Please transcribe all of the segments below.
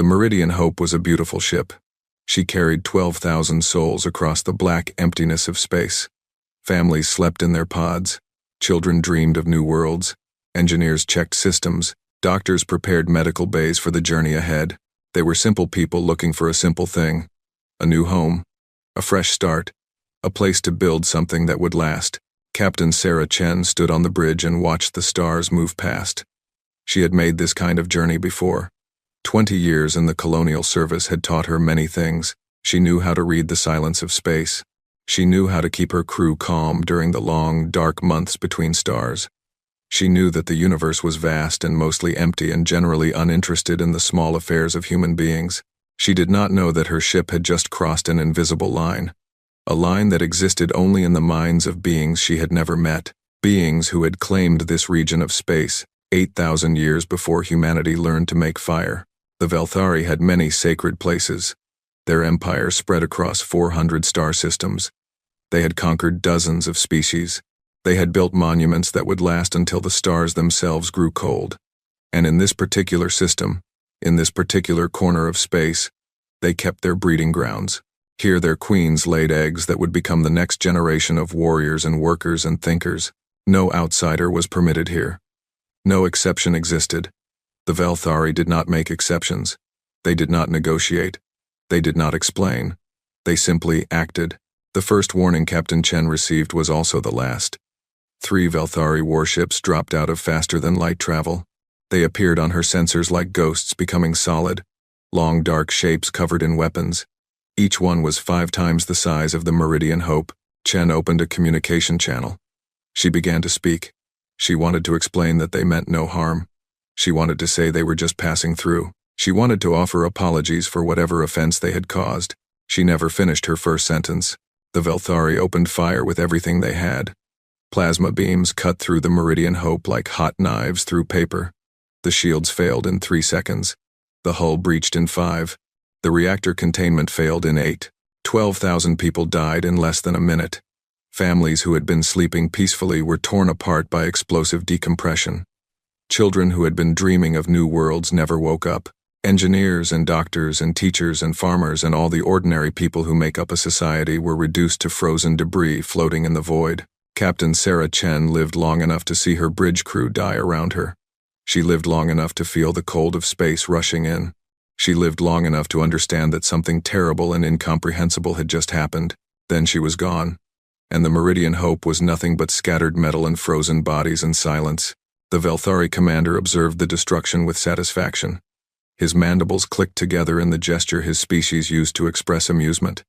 The Meridian Hope was a beautiful ship. She carried 12,000 souls across the black emptiness of space. Families slept in their pods. Children dreamed of new worlds. Engineers checked systems. Doctors prepared medical bays for the journey ahead. They were simple people looking for a simple thing. A new home. A fresh start. A place to build something that would last. Captain Sarah Chen stood on the bridge and watched the stars move past. She had made this kind of journey before. 20 years in the colonial service had taught her many things. She knew how to read the silence of space. She knew how to keep her crew calm during the long, dark months between stars. She knew that the universe was vast and mostly empty and generally uninterested in the small affairs of human beings. She did not know that her ship had just crossed an invisible line. A line that existed only in the minds of beings she had never met. Beings who had claimed this region of space 8,000 years before humanity learned to make fire. The Velthari had many sacred places. Their empire spread across 400 star systems. They had conquered dozens of species. They had built monuments that would last until the stars themselves grew cold. And in this particular system, in this particular corner of space, they kept their breeding grounds. Here their queens laid eggs that would become the next generation of warriors and workers and thinkers. No outsider was permitted here. No exception existed. The Velthari did not make exceptions. They did not negotiate. They did not explain. They simply acted. The first warning Captain Chen received was also the last. 3 Velthari warships dropped out of faster-than-light travel. They appeared on her sensors like ghosts becoming solid, long dark shapes covered in weapons. Each one was 5 times the size of the Meridian Hope. Chen opened a communication channel. She began to speak. She wanted to explain that they meant no harm. She wanted to say they were just passing through. She wanted to offer apologies for whatever offense they had caused. She never finished her first sentence. The Velthari opened fire with everything they had. Plasma beams cut through the Meridian Hope like hot knives through paper. The shields failed in 3 seconds. The hull breached in 5. The reactor containment failed in 8. 12,000 people died in less than a minute. Families who had been sleeping peacefully were torn apart by explosive decompression. Children who had been dreaming of new worlds never woke up. Engineers and doctors and teachers and farmers and all the ordinary people who make up a society were reduced to frozen debris floating in the void. Captain Sarah Chen lived long enough to see her bridge crew die around her. She lived long enough to feel the cold of space rushing in. She lived long enough to understand that something terrible and incomprehensible had just happened. Then she was gone. And the Meridian Hope was nothing but scattered metal and frozen bodies and silence. The Velthari commander observed the destruction with satisfaction. His mandibles clicked together in the gesture his species used to express amusement.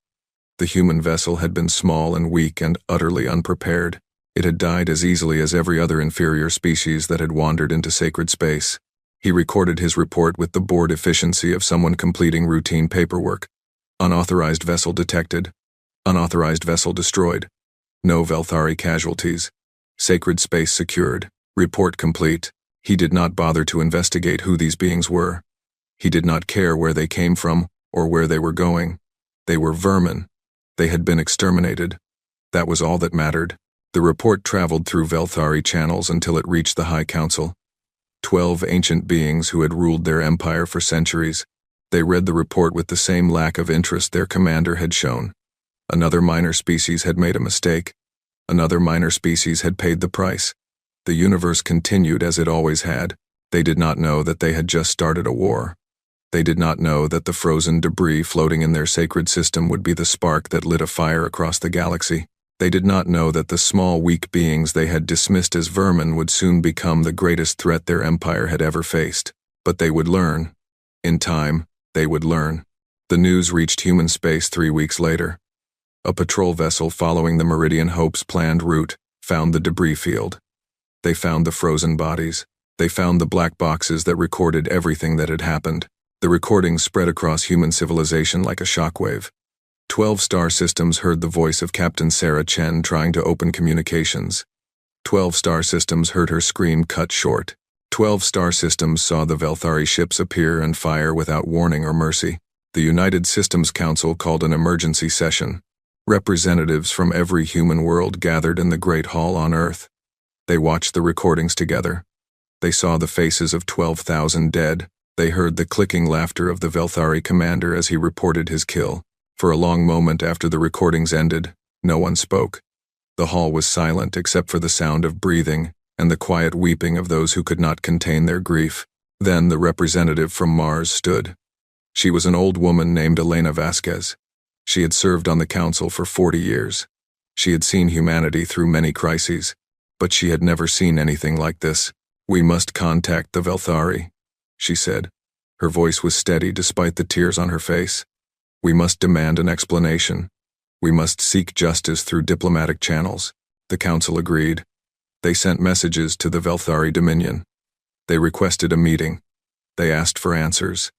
The human vessel had been small and weak and utterly unprepared. It had died as easily as every other inferior species that had wandered into sacred space. He recorded his report with the bored efficiency of someone completing routine paperwork. Unauthorized vessel detected. Unauthorized vessel destroyed. No Velthari casualties. Sacred space secured. Report complete. He did not bother to investigate who these beings were. He did not care where they came from or where they were going. They were vermin. They had been exterminated. That was all that mattered. The report traveled through Velthari channels until it reached the High Council. 12 ancient beings who had ruled their empire for centuries. They read the report with the same lack of interest their commander had shown. Another minor species had made a mistake. Another minor species had paid the price. The universe continued as it always had. They did not know that they had just started a war. They did not know that the frozen debris floating in their sacred system would be the spark that lit a fire across the galaxy. They did not know that the small, weak beings they had dismissed as vermin would soon become the greatest threat their empire had ever faced. But they would learn. In time, they would learn. The news reached human space 3 weeks later. A patrol vessel following the Meridian Hope's planned route found the debris field. They found the frozen bodies. They found the black boxes that recorded everything that had happened. The recordings spread across human civilization like a shockwave. 12 star systems heard the voice of Captain Sarah Chen trying to open communications. 12 star systems heard her scream cut short. 12 star systems saw the Velthari ships appear and fire without warning or mercy. The United Systems Council called an emergency session. Representatives from every human world gathered in the Great Hall on Earth. They watched the recordings together. They saw the faces of 12,000 dead, They heard the clicking laughter of the Velthari commander as he reported his kill. For a long moment after the recordings ended, no one spoke. The hall was silent except for the sound of breathing and the quiet weeping of those who could not contain their grief. Then the representative from Mars stood. She was an old woman named Elena Vasquez. She had served on the council for 40 years. She had seen humanity through many crises, but she had never seen anything like this. "We must contact the Velthari," she said. Her voice was steady despite the tears on her face. "We must demand an explanation. We must seek justice through diplomatic channels." The council agreed. They sent messages to the Velthari Dominion. They requested a meeting. They asked for answers.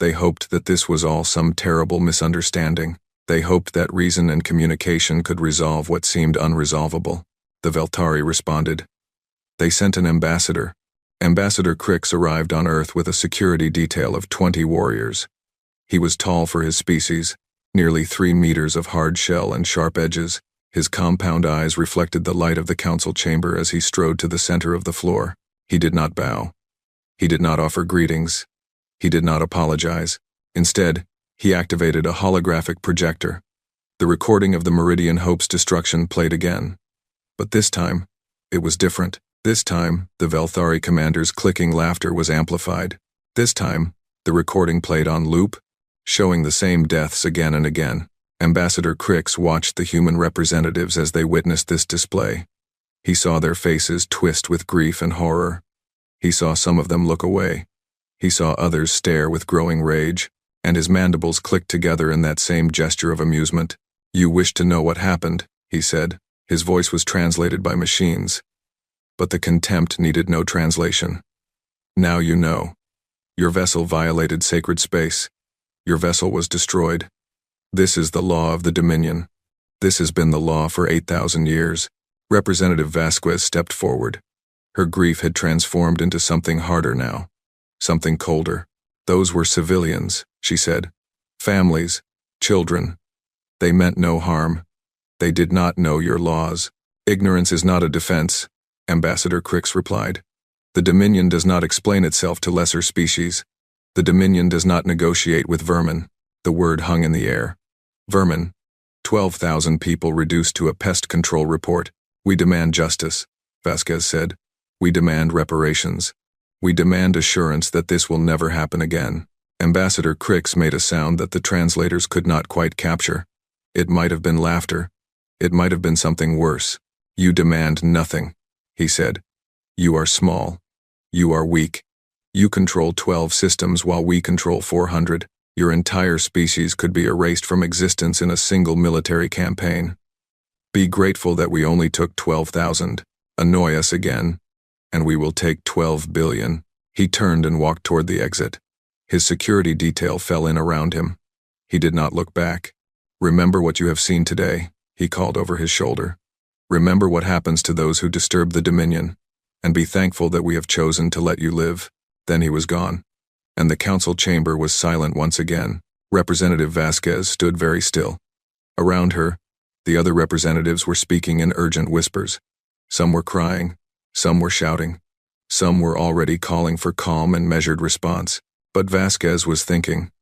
They hoped that this was all some terrible misunderstanding. They hoped that reason and communication could resolve what seemed unresolvable. The Velthari responded. They sent an ambassador. Ambassador Crix arrived on Earth with a security detail of 20 warriors. He was tall for his species, nearly 3 meters of hard shell and sharp edges. His compound eyes reflected the light of the council chamber as he strode to the center of the floor. He did not bow. He did not offer greetings. He did not apologize. Instead, he activated a holographic projector. The recording of the Meridian Hope's destruction played again. But this time, it was different. This time, the Velthari commander's clicking laughter was amplified. This time, the recording played on loop, showing the same deaths again and again. Ambassador Crix watched the human representatives as they witnessed this display. He saw their faces twist with grief and horror. He saw some of them look away. He saw others stare with growing rage, and his mandibles clicked together in that same gesture of amusement. "You wish to know what happened," he said. His voice was translated by machines, but the contempt needed no translation. "Now you know. Your vessel violated sacred space. Your vessel was destroyed. This is the law of the Dominion. This has been the law for 8,000 years. Representative Vasquez stepped forward. Her grief had transformed into something harder now, something colder. "Those were civilians," she said. "Families, children. They meant no harm. They did not know your laws." "Ignorance is not a defense," Ambassador Crix replied. "The Dominion does not explain itself to lesser species. The Dominion does not negotiate with vermin." The word hung in the air. Vermin. 12,000 people reduced to a pest control report. "We demand justice," Vasquez said. "We demand reparations. We demand assurance that this will never happen again." Ambassador Crix made a sound that the translators could not quite capture. It might have been laughter. It might have been something worse. "You demand nothing," he said. "You are small. You are weak. You control 12 systems while we control 400. Your entire species could be erased from existence in a single military campaign. Be grateful that we only took 12,000. Annoy us again, and we will take 12 billion. He turned and walked toward the exit. His security detail fell in around him. He did not look back. "Remember what you have seen today," he called over his shoulder. "Remember what happens to those who disturb the Dominion, and be thankful that we have chosen to let you live." Then he was gone, and the council chamber was silent once again. Representative Vasquez stood very still. Around her, the other representatives were speaking in urgent whispers. Some were crying, some were shouting, some were already calling for calm and measured response. But Vasquez was thinking.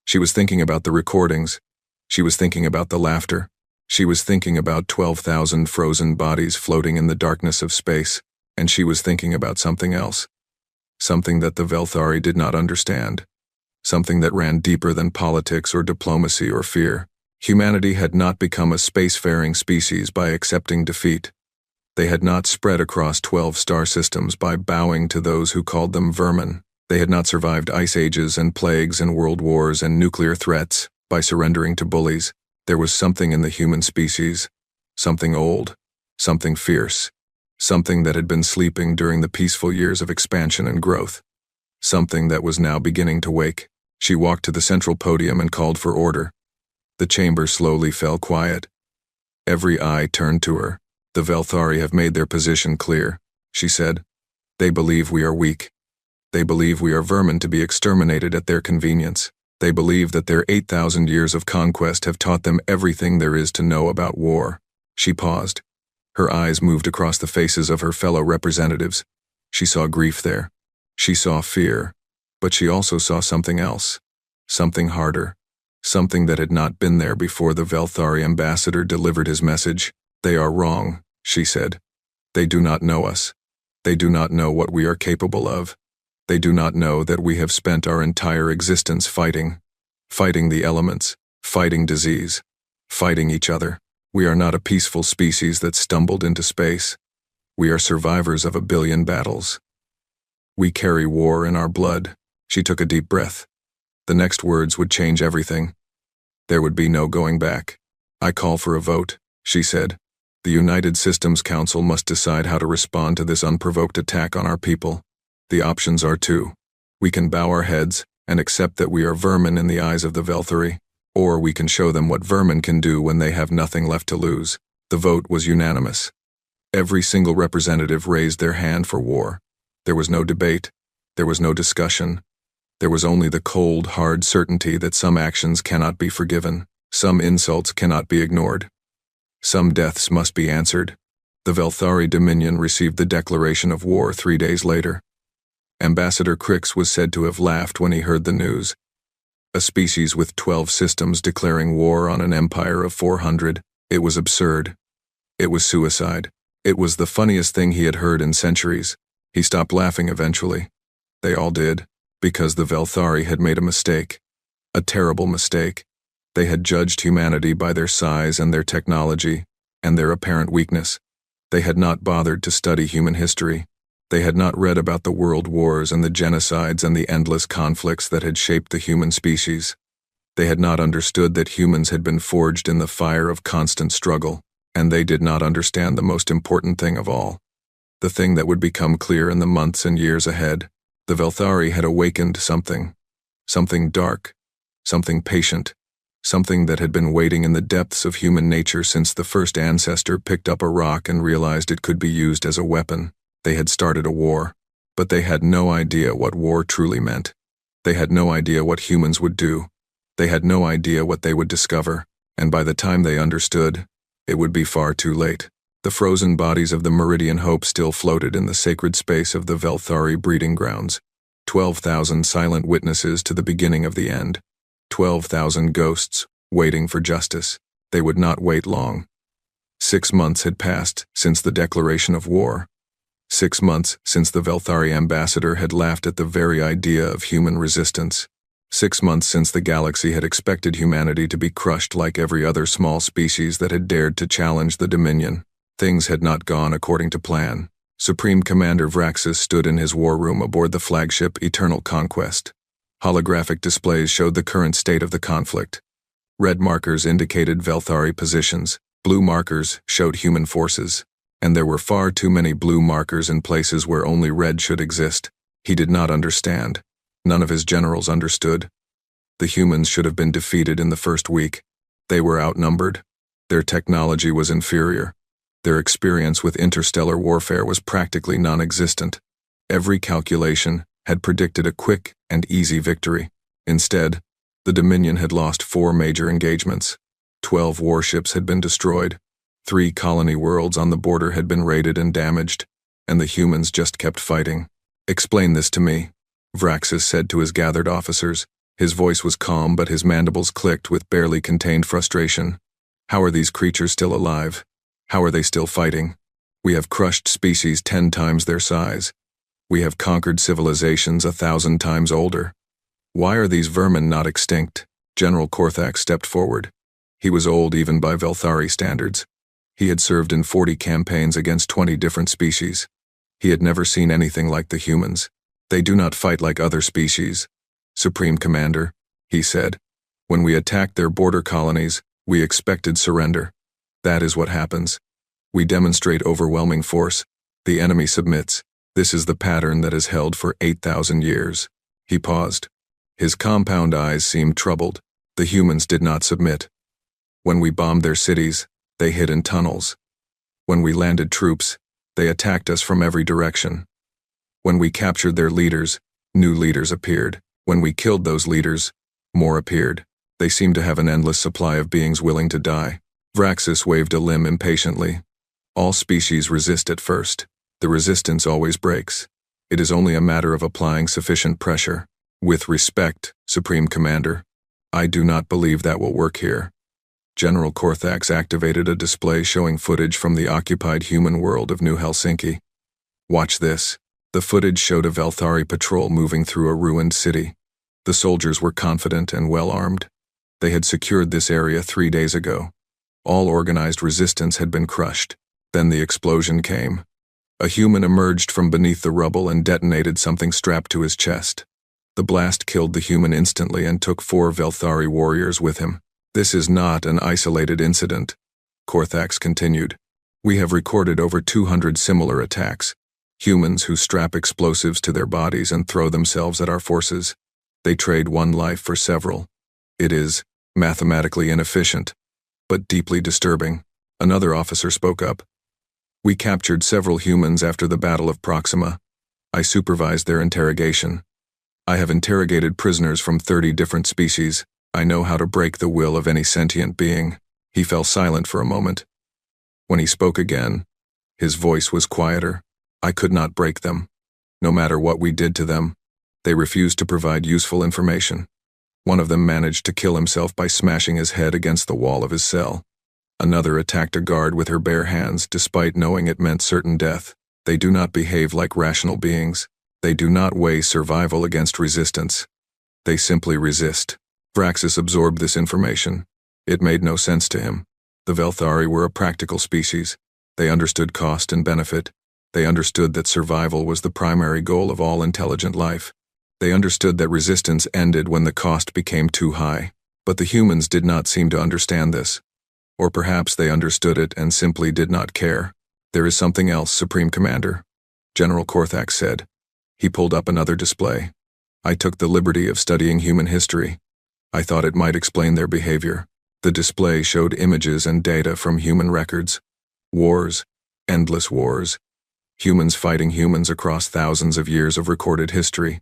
She was thinking about the recordings. She was thinking about the laughter. She was thinking about 12,000 frozen bodies floating in the darkness of space, and she was thinking about something else. Something that the Velthari did not understand. Something that ran deeper than politics or diplomacy or fear. Humanity had not become a spacefaring species by accepting defeat. They had not spread across 12 star systems by bowing to those who called them vermin. They had not survived ice ages and plagues and world wars and nuclear threats by surrendering to bullies. There was something in the human species, something old, something fierce, something that had been sleeping during the peaceful years of expansion and growth, something that was now beginning to wake. She walked to the central podium and called for order. The chamber slowly fell quiet. Every eye turned to her. "The Velthari have made their position clear," she said. "They believe we are weak. They believe we are vermin to be exterminated at their convenience. They believe that their 8,000 years of conquest have taught them everything there is to know about war." She paused. Her eyes moved across the faces of her fellow representatives. She saw grief there. She saw fear. But she also saw something else. Something harder. Something that had not been there before the Velthari ambassador delivered his message. "They are wrong," she said. "They do not know us. They do not know what we are capable of. They do not know that we have spent our entire existence fighting the elements, fighting disease, fighting each other. We are not a peaceful species that stumbled into space. We are survivors of 1 billion battles. We carry war in our blood." She took a deep breath. The next words would change everything. There would be no going back. "I call for a vote," she said. "The United Systems Council must decide how to respond to this unprovoked attack on our people. The options are two. We can bow our heads and accept that we are vermin in the eyes of the Velthari, or we can show them what vermin can do when they have nothing left to lose." The vote was unanimous. Every single representative raised their hand for war. There was no debate. There was no discussion. There was only the cold, hard certainty that some actions cannot be forgiven, some insults cannot be ignored. Some deaths must be answered. The Velthari Dominion received the declaration of war 3 days later. Ambassador Crix was said to have laughed when he heard the news. A species with 12 systems declaring war on an empire of 400. It was absurd. It was suicide. It was the funniest thing he had heard in centuries. He stopped laughing eventually. They all did, because the Velthari had made a mistake. A terrible mistake. They had judged humanity by their size and their technology, and their apparent weakness. They had not bothered to study human history. They had not read about the world wars and the genocides and the endless conflicts that had shaped the human species. They had not understood that humans had been forged in the fire of constant struggle, and they did not understand the most important thing of all. The thing that would become clear in the months and years ahead. The Velthari had awakened something. Something dark. Something patient. Something that had been waiting in the depths of human nature since the first ancestor picked up a rock and realized it could be used as a weapon. They had started a war, but they had no idea what war truly meant. They had no idea what humans would do. They had no idea what they would discover, and by the time they understood, it would be far too late. The frozen bodies of the Meridian Hope still floated in the sacred space of the Velthari breeding grounds. 12,000 silent witnesses to the beginning of the end. 12,000 ghosts, waiting for justice. They would not wait long. 6 months had passed since the declaration of war. 6 months since the Velthari ambassador had laughed at the very idea of human resistance. 6 months since the galaxy had expected humanity to be crushed like every other small species that had dared to challenge the Dominion. Things had not gone according to plan. Supreme Commander Vraxis stood in his war room aboard the flagship Eternal Conquest. Holographic displays showed the current state of the conflict. Red markers indicated Velthari positions. Blue markers showed human forces. And there were far too many blue markers in places where only red should exist. He did not understand. None of his generals understood. The humans should have been defeated in the first week. They were outnumbered. Their technology was inferior. Their experience with interstellar warfare was practically non-existent. Every calculation had predicted a quick and easy victory. Instead, the Dominion had lost 4 major engagements. 12 warships had been destroyed. 3 colony worlds on the border had been raided and damaged, and the humans just kept fighting. "Explain this to me," Vraxis said to his gathered officers. His voice was calm, but his mandibles clicked with barely contained frustration. "How are these creatures still alive? How are they still fighting? We have crushed species 10 times their size. We have conquered civilizations 1,000 times older. Why are these vermin not extinct?" General Korthak stepped forward. He was old even by Velthari standards. He had served in 40 campaigns against 20 different species. He had never seen anything like the humans. "They do not fight like other species. Supreme Commander," he said. "When we attacked their border colonies, we expected surrender. That is what happens. We demonstrate overwhelming force. The enemy submits. This is the pattern that has held for 8,000 years." He paused. His compound eyes seemed troubled. The humans did not submit. When we bombed their cities, they hid in tunnels. When we landed troops, they attacked us from every direction. When we captured their leaders, new leaders appeared. When we killed those leaders, more appeared. They seemed to have an endless supply of beings willing to die. Vraxis waved a limb impatiently. "All species resist at first. The resistance always breaks. It is only a matter of applying sufficient pressure. With respect, Supreme Commander, I do not believe that will work here. General Korthax activated a display showing footage from the occupied human world of New Helsinki. Watch this. The footage showed a Velthari patrol moving through a ruined city. The soldiers were confident and well-armed. They had secured this area 3 days ago. All organized resistance had been crushed. Then the explosion came. A human emerged from beneath the rubble and detonated something strapped to his chest. The blast killed the human instantly and took 4 Velthari warriors with him. This is not an isolated incident, Korthax continued. We have recorded over 200 similar attacks. Humans who strap explosives to their bodies and throw themselves at our forces. They trade one life for several. It is mathematically inefficient, but deeply disturbing. Another officer spoke up. We captured several humans after the Battle of Proxima. I supervised their interrogation. I have interrogated prisoners from 30 different species. I know how to break the will of any sentient being. He fell silent for a moment. When he spoke again, his voice was quieter. I could not break them. No matter what we did to them, they refused to provide useful information. One of them managed to kill himself by smashing his head against the wall of his cell. Another attacked a guard with her bare hands despite knowing it meant certain death. They do not behave like rational beings. They do not weigh survival against resistance. They simply resist. Vraxis absorbed this information. It made no sense to him. The Velthari were a practical species. They understood cost and benefit. They understood that survival was the primary goal of all intelligent life. They understood that resistance ended when the cost became too high. But the humans did not seem to understand this. Or perhaps they understood it and simply did not care. There is something else, Supreme Commander, General Korthax said. He pulled up another display. I took the liberty of studying human history. I thought it might explain their behavior. The display showed images and data from human records. Wars, endless wars. Humans fighting humans across thousands of years of recorded history.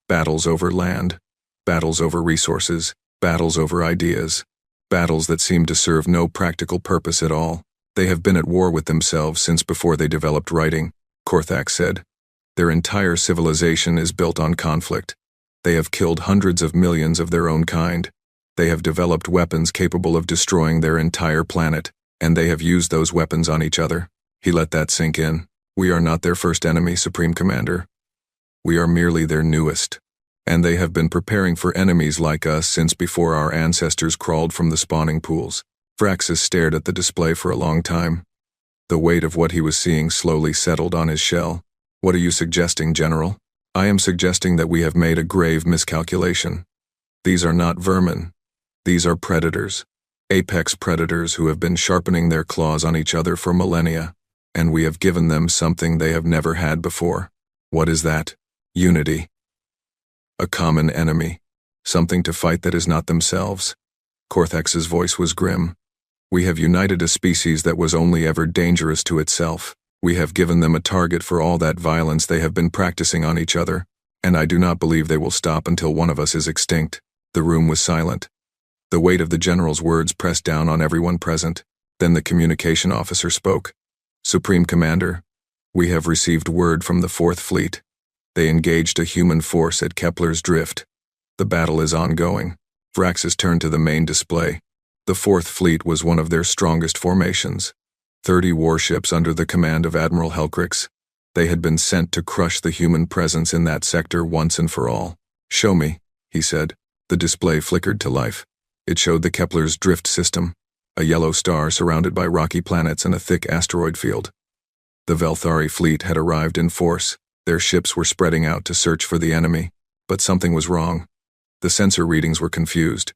Battles over land, battles over resources, battles over ideas. Battles that seemed to serve no practical purpose at all. They have been at war with themselves since before they developed writing, Korthax said. Their entire civilization is built on conflict. They have killed hundreds of millions of their own kind. They have developed weapons capable of destroying their entire planet, and they have used those weapons on each other. He let that sink in. We are not their first enemy, Supreme Commander. We are merely their newest. And they have been preparing for enemies like us since before our ancestors crawled from the spawning pools. Vraxis stared at the display for a long time. The weight of what he was seeing slowly settled on his shell. What are you suggesting, General? I am suggesting that we have made a grave miscalculation. These are not vermin. These are predators. Apex predators who have been sharpening their claws on each other for millennia. And we have given them something they have never had before. What is that? Unity. A common enemy. Something to fight that is not themselves. Korthax's voice was grim. We have united a species that was only ever dangerous to itself. We have given them a target for all that violence they have been practicing on each other, and I do not believe they will stop until one of us is extinct. The room was silent. The weight of the general's words pressed down on everyone present. Then the communication officer spoke. Supreme Commander, we have received word from the 4th Fleet. They engaged a human force at Kepler's Drift. The battle is ongoing. Vraxis turned to the main display. The 4th Fleet was one of their strongest formations. 30 warships under the command of Admiral Helcrix. They had been sent to crush the human presence in that sector once and for all. Show me, he said. The display flickered to life. It showed the Kepler's Drift system, a yellow star surrounded by rocky planets and a thick asteroid field. The Velthari fleet had arrived in force. Their ships were spreading out to search for the enemy, but something was wrong. The sensor readings were confused.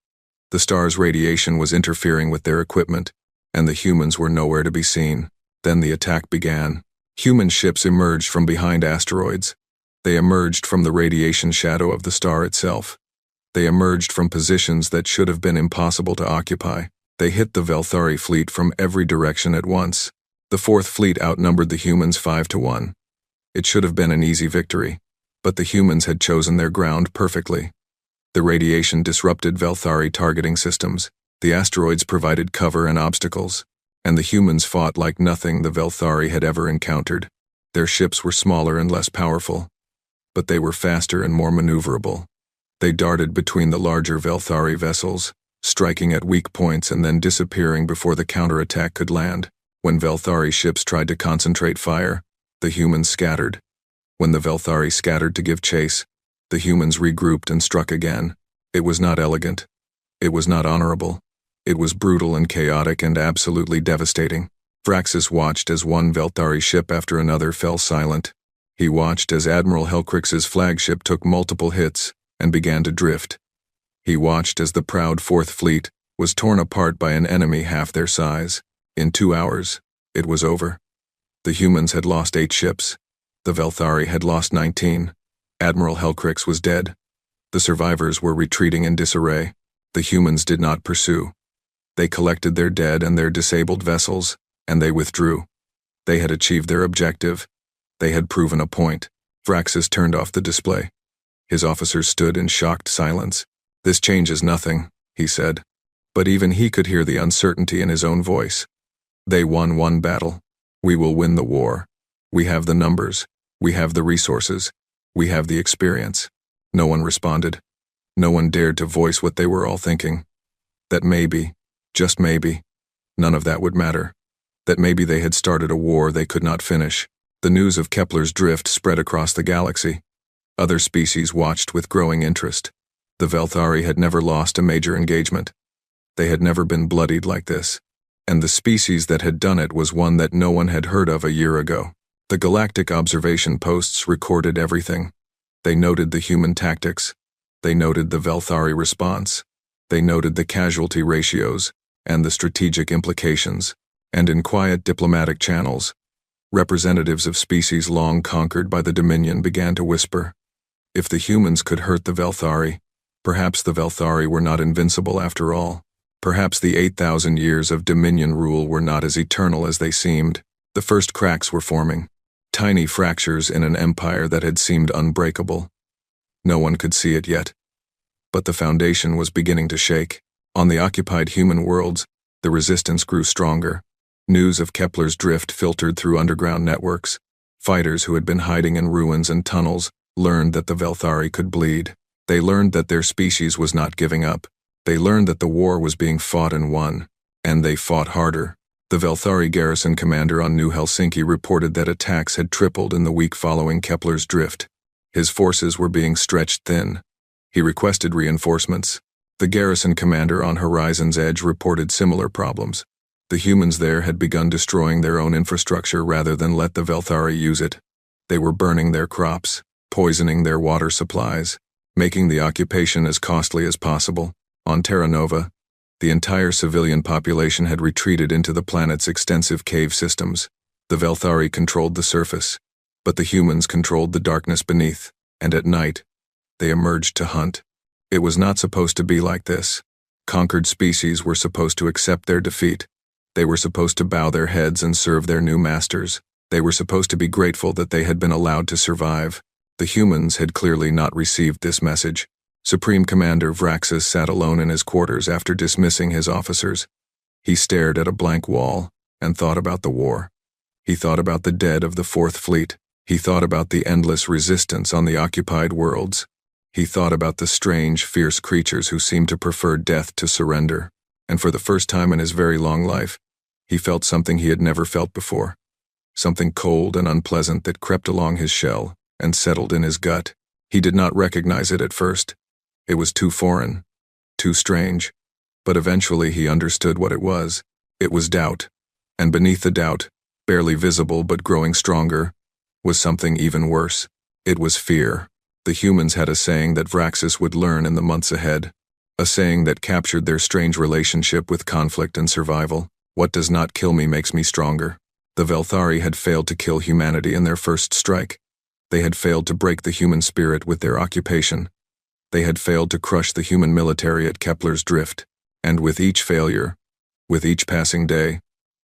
The star's radiation was interfering with their equipment, and the humans were nowhere to be seen. Then the attack began. Human ships emerged from behind asteroids. They emerged from the radiation shadow of the star itself. They emerged from positions that should have been impossible to occupy. They hit the Velthari fleet from every direction at once. The 4th Fleet outnumbered the humans 5-1. It should have been an easy victory, but the humans had chosen their ground perfectly. The radiation disrupted Velthari targeting systems. The asteroids provided cover and obstacles, and the humans fought like nothing the Velthari had ever encountered. Their ships were smaller and less powerful, but they were faster and more maneuverable. They darted between the larger Velthari vessels, striking at weak points and then disappearing before the counterattack could land. When Velthari ships tried to concentrate fire, the humans scattered. When the Velthari scattered to give chase, the humans regrouped and struck again. It was not elegant. It was not honorable. It was brutal and chaotic and absolutely devastating. Vraxis watched as one Velthari ship after another fell silent. He watched as Admiral Helcrix's flagship took multiple hits and began to drift. He watched as the proud Fourth Fleet was torn apart by an enemy half their size. In 2 hours, it was over. The humans had lost 8 ships. The Velthari had lost 19. Admiral Helcrix was dead. The survivors were retreating in disarray. The humans did not pursue. They collected their dead and their disabled vessels, and they withdrew. They had achieved their objective. They had proven a point. Vraxis turned off the display. His officers stood in shocked silence. "This changes nothing," he said. But even he could hear the uncertainty in his own voice. "They won one battle. We will win the war. We have the numbers. We have the resources. We have the experience." No one responded. No one dared to voice what they were all thinking. That maybe, just maybe, none of that would matter. That maybe they had started a war they could not finish. The news of Kepler's drift spread across the galaxy. Other species watched with growing interest. The Velthari had never lost a major engagement. They had never been bloodied like this. And the species that had done it was one that no one had heard of a year ago. The galactic observation posts recorded everything. They noted the human tactics. They noted the Velthari response. They noted the casualty ratios and the strategic implications. And in quiet diplomatic channels, representatives of species long conquered by the Dominion began to whisper. If the humans could hurt the Velthari, perhaps the Velthari were not invincible after all. Perhaps the 8,000 years of Dominion rule were not as eternal as they seemed. The first cracks were forming. Tiny fractures in an empire that had seemed unbreakable. No one could see it yet. But the foundation was beginning to shake. On the occupied human worlds, the resistance grew stronger. News of Kepler's drift filtered through underground networks. Fighters who had been hiding in ruins and tunnels learned that the Velthari could bleed. They learned that their species was not giving up. They learned that the war was being fought and won. And they fought harder. The Velthari garrison commander on New Helsinki reported that attacks had tripled in the week following Kepler's drift. His forces were being stretched thin. He requested reinforcements. The garrison commander on Horizon's Edge reported similar problems. The humans there had begun destroying their own infrastructure rather than let the Velthari use it. They were burning their crops, poisoning their water supplies, making the occupation as costly as possible. On Terra Nova, the entire civilian population had retreated into the planet's extensive cave systems. The Velthari controlled the surface, but the humans controlled the darkness beneath, and at night, they emerged to hunt. It was not supposed to be like this. Conquered species were supposed to accept their defeat. They were supposed to bow their heads and serve their new masters. They were supposed to be grateful that they had been allowed to survive. The humans had clearly not received this message. Supreme Commander Vraxis sat alone in his quarters after dismissing his officers. He stared at a blank wall and thought about the war. He thought about the dead of the Fourth Fleet. He thought about the endless resistance on the occupied worlds. He thought about the strange, fierce creatures who seemed to prefer death to surrender. And for the first time in his very long life, he felt something he had never felt before. Something cold and unpleasant that crept along his shell and settled in his gut. He did not recognize it at first. It was too foreign, too strange. But eventually he understood what it was. It was doubt. And beneath the doubt, barely visible but growing stronger, was something even worse. It was fear. The humans had a saying that Vraxis would learn in the months ahead. A saying that captured their strange relationship with conflict and survival. What does not kill me makes me stronger. The Velthari had failed to kill humanity in their first strike. They had failed to break the human spirit with their occupation. They had failed to crush the human military at Kepler's drift. And with each failure, with each passing day,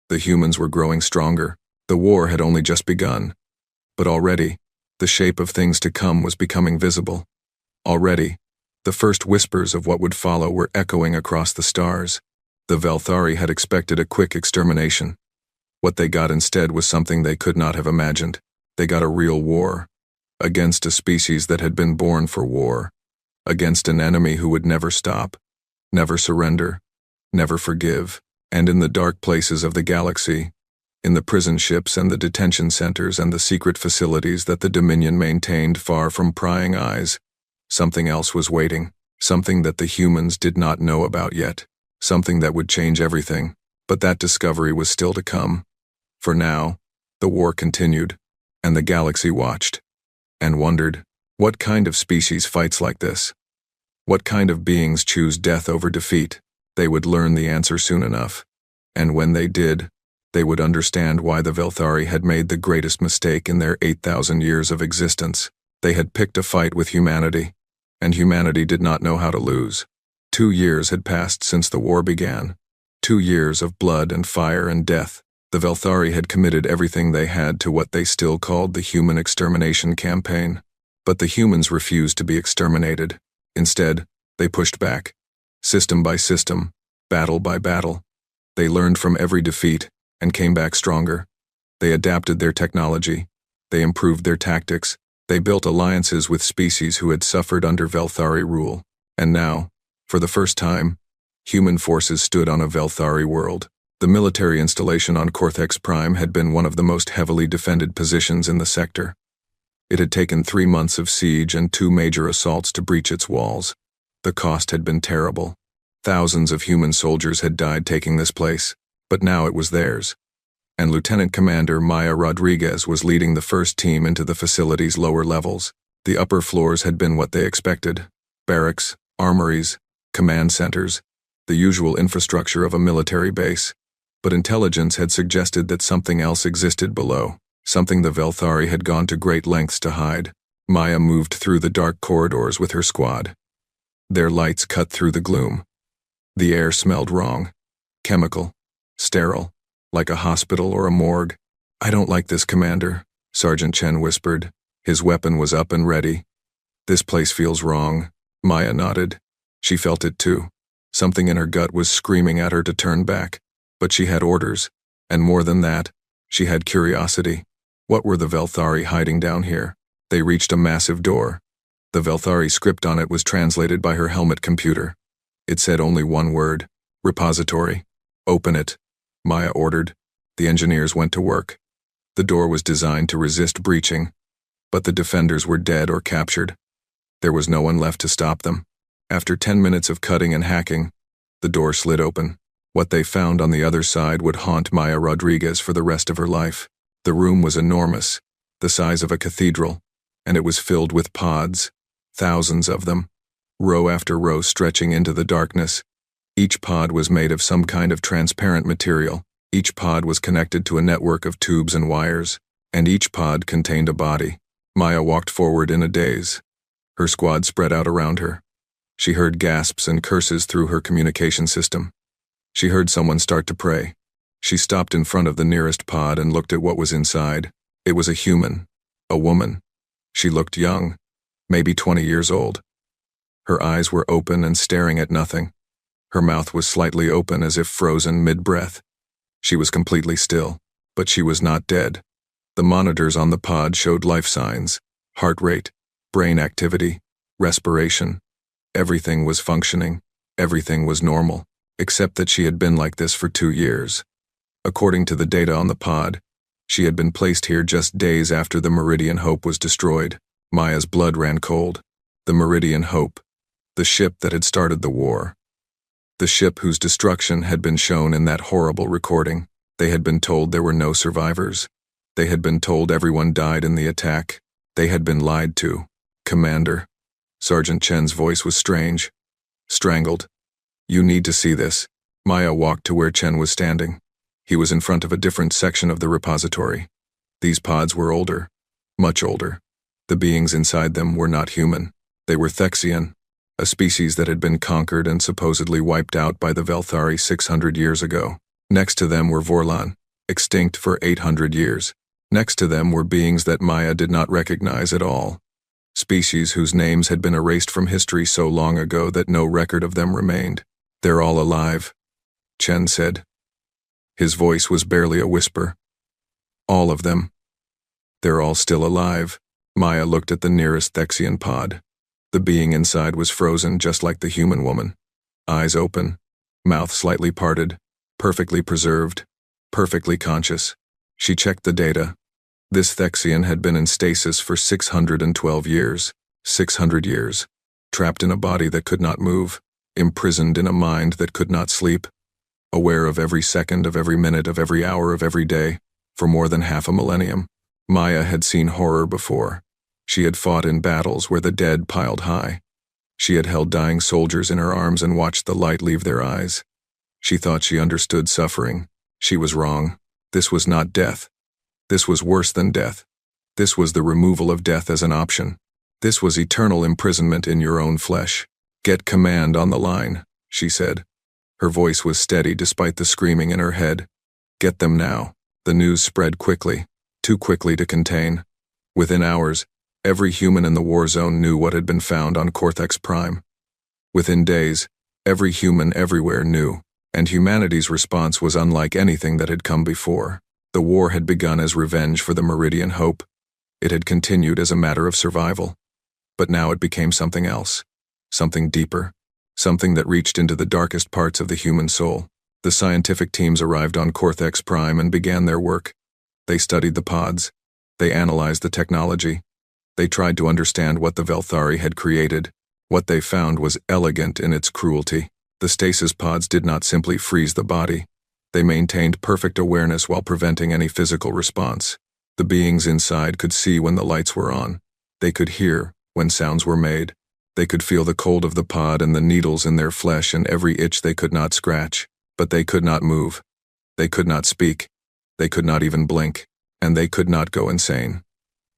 the humans were growing stronger. The war had only just begun. But already, the shape of things to come was becoming visible. Already, the first whispers of what would follow were echoing across the stars. The Velthari had expected a quick extermination. What they got instead was something they could not have imagined. They got a real war, against a species that had been born for war. against an enemy who would never stop, never surrender, never forgive. And in the dark places of the galaxy, in the prison ships and the detention centers and the secret facilities that the Dominion maintained far from prying eyes, something else was waiting, something that the humans did not know about yet, something that would change everything, but that discovery was still to come. For now, the war continued, and the galaxy watched, and wondered, what kind of species fights like this? What kind of beings choose death over defeat? They would learn the answer soon enough, and when they did, they would understand why the Velthari had made the greatest mistake in their 8,000 years of existence. They had picked a fight with humanity, and humanity did not know how to lose. 2 years had passed since the war began. 2 years of blood and fire and death. The Velthari had committed everything they had to what they still called the human extermination campaign. But the humans refused to be exterminated. Instead, they pushed back. System by system, battle by battle. They learned from every defeat and came back stronger. They adapted their technology. They improved their tactics. They built alliances with species who had suffered under Velthari rule. And now, for the first time, human forces stood on a Velthari world. The military installation on Cortex Prime had been one of the most heavily defended positions in the sector. It had taken 3 months of siege and 2 major assaults to breach its walls. The cost had been terrible. Thousands of human soldiers had died taking this place, but now it was theirs. And Lieutenant Commander Maya Rodriguez was leading the first team into the facility's lower levels. The upper floors had been what they expected: barracks, armories, command centers, the usual infrastructure of a military base. But intelligence had suggested that something else existed below, something the Velthari had gone to great lengths to hide. Maya moved through the dark corridors with her squad. Their lights cut through the gloom. The air smelled wrong, chemical, sterile, like a hospital or a morgue. "I don't like this, Commander," Sergeant Chen whispered. His weapon was up and ready. "This place feels wrong." Maya nodded. She felt it too. Something in her gut was screaming at her to turn back. But she had orders, and more than that, she had curiosity. What were the Velthari hiding down here? They reached a massive door. The Velthari script on it was translated by her helmet computer. It said only one word: repository. "Open it," Maya ordered. The engineers went to work. The door was designed to resist breaching, but the defenders were dead or captured. There was no one left to stop them. After 10 minutes of cutting and hacking, the door slid open. What they found on the other side would haunt Maya Rodriguez for the rest of her life. The room was enormous, the size of a cathedral, and it was filled with pods, thousands of them, row after row stretching into the darkness. Each pod was made of some kind of transparent material. Each pod was connected to a network of tubes and wires, and each pod contained a body. Maya walked forward in a daze. Her squad spread out around her. She heard gasps and curses through her communication system. She heard someone start to pray. She stopped in front of the nearest pod and looked at what was inside. It was a human, a woman. She looked young, maybe 20 years old. Her eyes were open and staring at nothing. Her mouth was slightly open as if frozen mid-breath. She was completely still, but she was not dead. The monitors on the pod showed life signs: heart rate, brain activity, respiration. Everything was functioning. Everything was normal, except that she had been like this for 2 years. According to the data on the pod, she had been placed here just days after the Meridian Hope was destroyed. Maya's blood ran cold. The Meridian Hope, the ship that had started the war. The ship whose destruction had been shown in that horrible recording. They had been told there were no survivors. They had been told everyone died in the attack. They had been lied to. "Commander." Sergeant Chen's voice was strange, strangled. "You need to see this." Maya walked to where Chen was standing. He was in front of a different section of the repository. These pods were older, much older. The beings inside them were not human. They were Thexian, a species that had been conquered and supposedly wiped out by the Velthari 600 years ago. Next to them were Vorlan, extinct for 800 years. Next to them were beings that Maya did not recognize at all. Species whose names had been erased from history so long ago that no record of them remained. "They're all alive," Chen said. His voice was barely a whisper. "All of them. They're all still alive." Maya looked at the nearest Thexian pod. The being inside was frozen just like the human woman. Eyes open, mouth slightly parted, perfectly preserved, perfectly conscious. She checked the data. This Thexian had been in stasis for 612 years. 600 years. Trapped in a body that could not move, imprisoned in a mind that could not sleep, aware of every second, of every minute, of every hour, of every day, for more than half a millennium. Maya had seen horror before. She had fought in battles where the dead piled high. She had held dying soldiers in her arms and watched the light leave their eyes. She thought she understood suffering. She was wrong. This was not death. This was worse than death. This was the removal of death as an option. This was eternal imprisonment in your own flesh. Get command on the line, she said. Her voice was steady despite the screaming in her head. Get them now. The news spread quickly, too quickly to contain. Within hours, every human in the war zone knew what had been found on Cortex Prime. Within days, every human everywhere knew, and humanity's response was unlike anything that had come before. The war had begun as revenge for the Meridian Hope. It had continued as a matter of survival. But now it became something else, something deeper, something that reached into the darkest parts of the human soul. The scientific teams arrived on Cortex Prime and began their work. They studied the pods. They analyzed the technology. They tried to understand what the Velthari had created. What they found was elegant in its cruelty. The stasis pods did not simply freeze the body. They maintained perfect awareness while preventing any physical response. The beings inside could see when the lights were on. They could hear when sounds were made. They could feel the cold of the pod and the needles in their flesh and every itch they could not scratch. But they could not move. They could not speak. They could not even blink. And they could not go insane.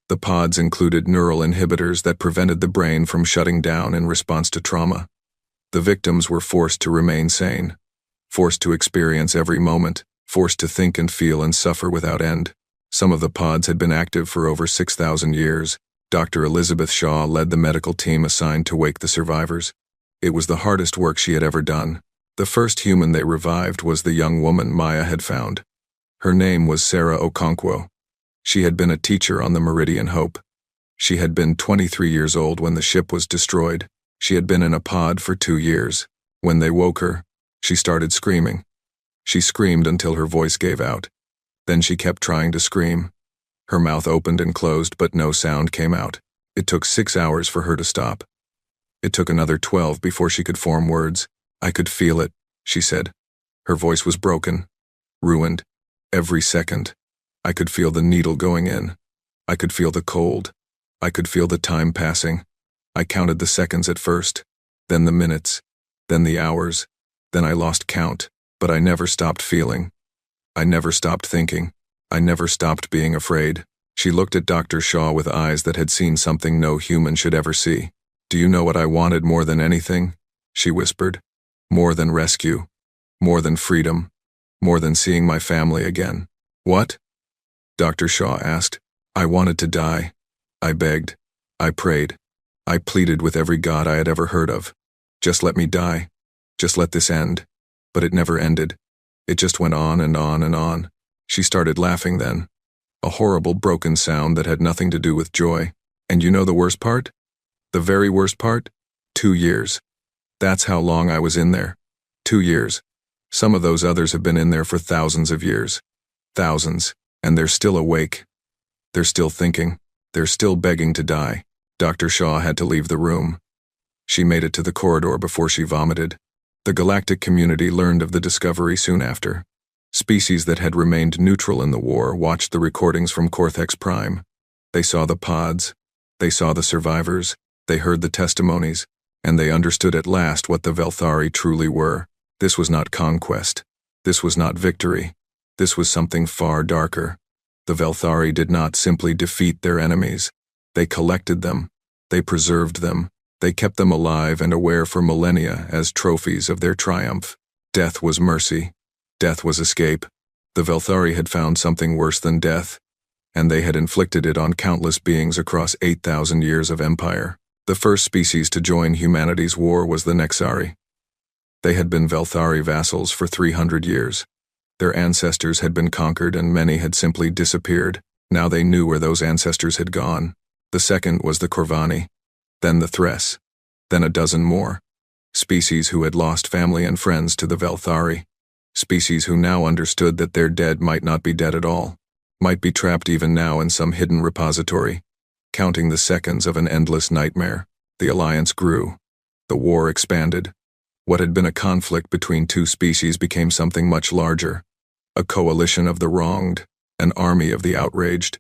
The pods included neural inhibitors that prevented the brain from shutting down in response to trauma. The victims were forced to remain sane, forced to experience every moment, forced to think and feel and suffer without end. Some of the pods had been active for over 6,000 years. Dr. Elizabeth Shaw led the medical team assigned to wake the survivors. It was the hardest work she had ever done. The first human they revived was the young woman Maya had found. Her name was Sarah Okonkwo. She had been a teacher on the Meridian Hope. She had been 23 years old when the ship was destroyed. She had been in a pod for 2 years. When they woke her, she started screaming. She screamed until her voice gave out. Then she kept trying to scream. Her mouth opened and closed, but no sound came out. It took 6 hours for her to stop. It took another 12 before she could form words. I could feel it, she said. Her voice was broken, ruined, every second. I could feel the needle going in. I could feel the cold. I could feel the time passing. I counted the seconds at first, then the minutes, then the hours, then I lost count, but I never stopped feeling. I never stopped thinking. I never stopped being afraid. She looked at Dr. Shaw with eyes that had seen something no human should ever see. Do you know what I wanted more than anything? She whispered. More than rescue. More than freedom. More than seeing my family again. What? Dr. Shaw asked. I wanted to die. I begged. I prayed. I pleaded with every god I had ever heard of. Just let me die. Just let this end. But it never ended. It just went on and on and on. She started laughing then. A horrible broken sound that had nothing to do with joy. And you know the worst part? The very worst part? 2 years. That's how long I was in there. 2 years. Some of those others have been in there for thousands of years. Thousands. And they're still awake. They're still thinking. They're still begging to die. Dr. Shaw had to leave the room. She made it to the corridor before she vomited. The galactic community learned of the discovery soon after. Species that had remained neutral in the war watched the recordings from Cortex Prime. They saw the pods. They saw the survivors. They heard the testimonies. And they understood at last what the Velthari truly were. This was not conquest. This was not victory. This was something far darker. The Velthari did not simply defeat their enemies. They collected them. They preserved them. They kept them alive and aware for millennia as trophies of their triumph. Death was mercy. Death was escape. The Velthari had found something worse than death, and they had inflicted it on countless beings across 8,000 years of empire. The first species to join humanity's war was the Nexari. They had been Velthari vassals for 300 years. Their ancestors had been conquered and many had simply disappeared. Now they knew where those ancestors had gone. The second was the Corvani, then the Thres, then a dozen more. Species who had lost family and friends to the Velthari. Species who now understood that their dead might not be dead at all, might be trapped even now in some hidden repository. Counting the seconds of an endless nightmare, the alliance grew. The war expanded. What had been a conflict between two species became something much larger. A coalition of the wronged, an army of the outraged,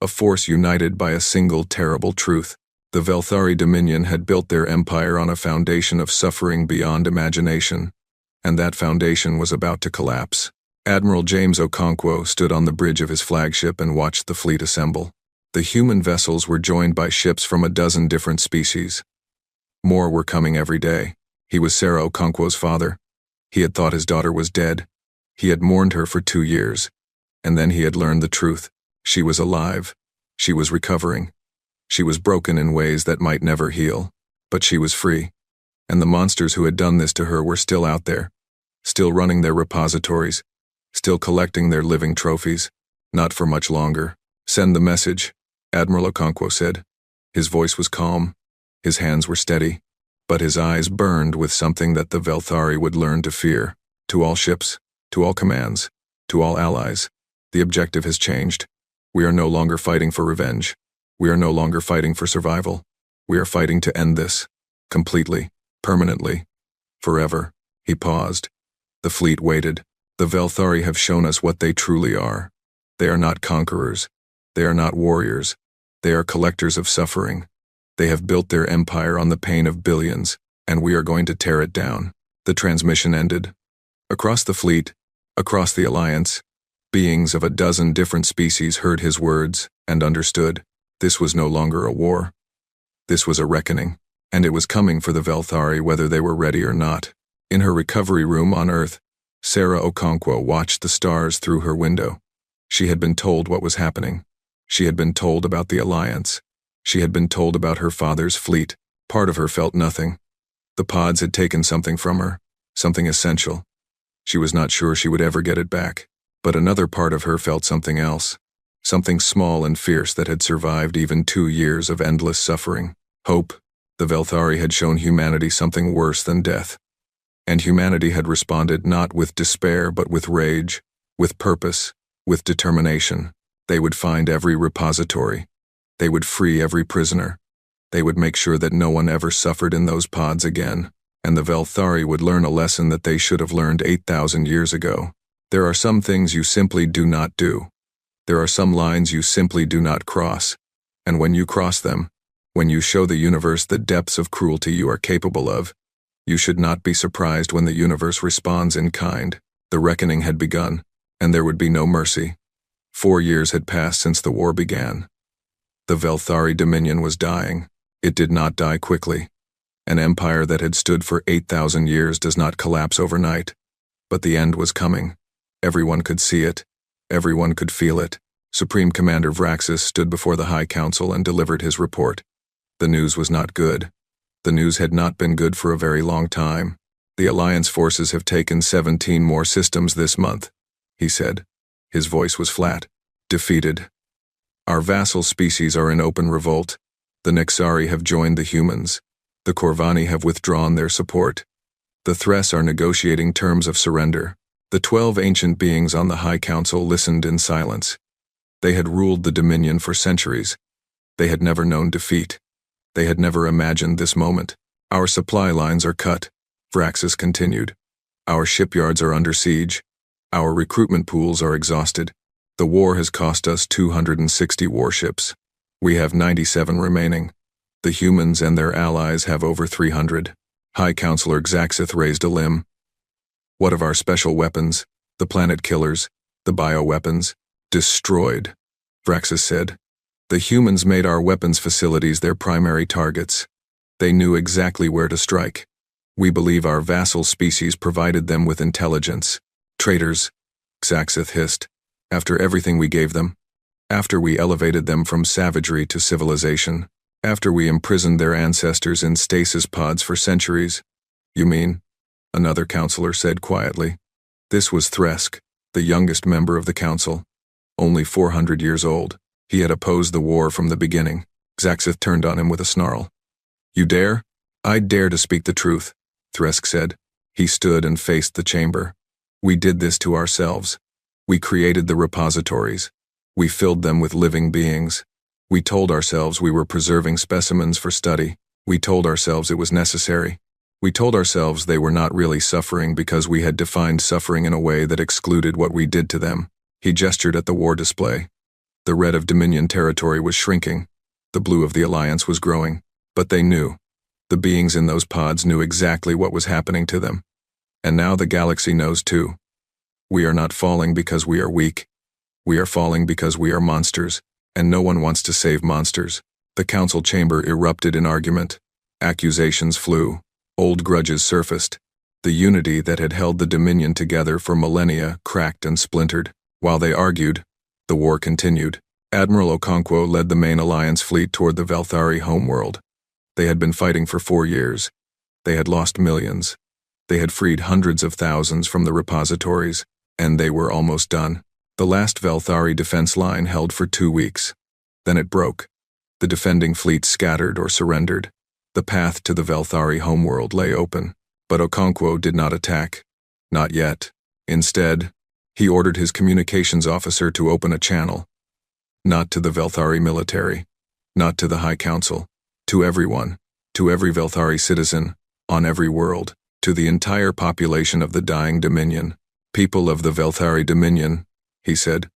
a force united by a single terrible truth. The Velthari Dominion had built their empire on a foundation of suffering beyond imagination, and that foundation was about to collapse. Admiral James Okonkwo stood on the bridge of his flagship and watched the fleet assemble. The human vessels were joined by ships from a dozen different species. More were coming every day. He was Sarah Okonkwo's father. He had thought his daughter was dead. He had mourned her for 2 years, and then he had learned the truth. She was alive. She was recovering. She was broken in ways that might never heal, but she was free. And the monsters who had done this to her were still out there, still running their repositories, still collecting their living trophies. Not for much longer. Send the message, Admiral Okonkwo said. His voice was calm. His hands were steady, but his eyes burned with something that the Velthari would learn to fear. To all ships, to all commands, to all allies, the objective has changed. We are no longer fighting for revenge. We are no longer fighting for survival. We are fighting to end this. Completely. Permanently. Forever. He paused. The fleet waited. The Velthari have shown us what they truly are. They are not conquerors. They are not warriors. They are collectors of suffering. They have built their empire on the pain of billions, and we are going to tear it down. The transmission ended. Across the fleet, across the alliance, beings of a dozen different species heard his words and understood. This was no longer a war. This was a reckoning, and it was coming for the Velthari whether they were ready or not. In her recovery room on Earth, Sarah Okonkwo watched the stars through her window. She had been told what was happening. She had been told about the alliance. She had been told about her father's fleet. Part of her felt nothing. The pods had taken something from her, something essential. She was not sure she would ever get it back. But another part of her felt something else. Something small and fierce that had survived even 2 years of endless suffering. Hope. The Velthari had shown humanity something worse than death. And humanity had responded not with despair but with rage, with purpose, with determination. They would find every repository. They would free every prisoner. They would make sure that no one ever suffered in those pods again. And the Velthari would learn a lesson that they should have learned 8,000 years ago. There are some things you simply do not do. There are some lines you simply do not cross. And when you cross them, when you show the universe the depths of cruelty you are capable of, you should not be surprised when the universe responds in kind. The reckoning had begun, and there would be no mercy. 4 years had passed since the war began. The Velthari Dominion was dying. It did not die quickly. An empire that had stood for 8,000 years does not collapse overnight. But the end was coming. Everyone could see it. Everyone could feel it. Supreme Commander Vraxis stood before the High Council and delivered his report. The news was not good. The news had not been good for a very long time. The Alliance forces have taken 17 more systems this month, he said. His voice was flat. Defeated. Our vassal species are in open revolt. The Nexari have joined the humans. The Corvani have withdrawn their support. The Thres are negotiating terms of surrender. The 12 ancient beings on the High Council listened in silence. They had ruled the Dominion for centuries. They had never known defeat. They had never imagined this moment. Our supply lines are cut, Vraxis continued. Our shipyards are under siege. Our recruitment pools are exhausted. The war has cost us 260 warships. We have 97 remaining. The humans and their allies have over 300. High Counselor Xaxith raised a limb. What of our special weapons, the planet killers, the bioweapons? Destroyed, Vraxis said. The humans made our weapons facilities their primary targets. They knew exactly where to strike. We believe our vassal species provided them with intelligence. Traitors, Xaxith hissed. After everything we gave them, after we elevated them from savagery to civilization, after we imprisoned their ancestors in stasis pods for centuries. You mean? Another counselor said quietly. This was Thresk, the youngest member of the council. Only 400 years old. He had opposed the war from the beginning. Xaxith turned on him with a snarl. You dare? "I dare to speak the truth," Thresk said. He stood and faced the chamber. "We did this to ourselves. We created the repositories. We filled them with living beings. We told ourselves we were preserving specimens for study. We told ourselves it was necessary. We told ourselves they were not really suffering because we had defined suffering in a way that excluded what we did to them." He gestured at the war display. The red of Dominion territory was shrinking. The blue of the Alliance was growing. But they knew. The beings in those pods knew exactly what was happening to them. And now the galaxy knows too. We are not falling because we are weak. We are falling because we are monsters, and no one wants to save monsters. The council chamber erupted in argument. Accusations flew. Old grudges surfaced. The unity that had held the Dominion together for millennia cracked and splintered. While they argued, the war continued. Admiral Okonkwo led the main Alliance fleet toward the Velthari homeworld. They had been fighting for 4 years. They had lost millions. They had freed hundreds of thousands from the repositories, and they were almost done. The last Velthari defense line held for 2 weeks. Then it broke. The defending fleet scattered or surrendered. The path to the Velthari homeworld lay open, but Okonkwo did not attack. Not yet. Instead, he ordered his communications officer to open a channel. Not to the Velthari military, not to the High Council, to everyone, to every Velthari citizen, on every world, to the entire population of the dying Dominion. "People of the Velthari Dominion," he said,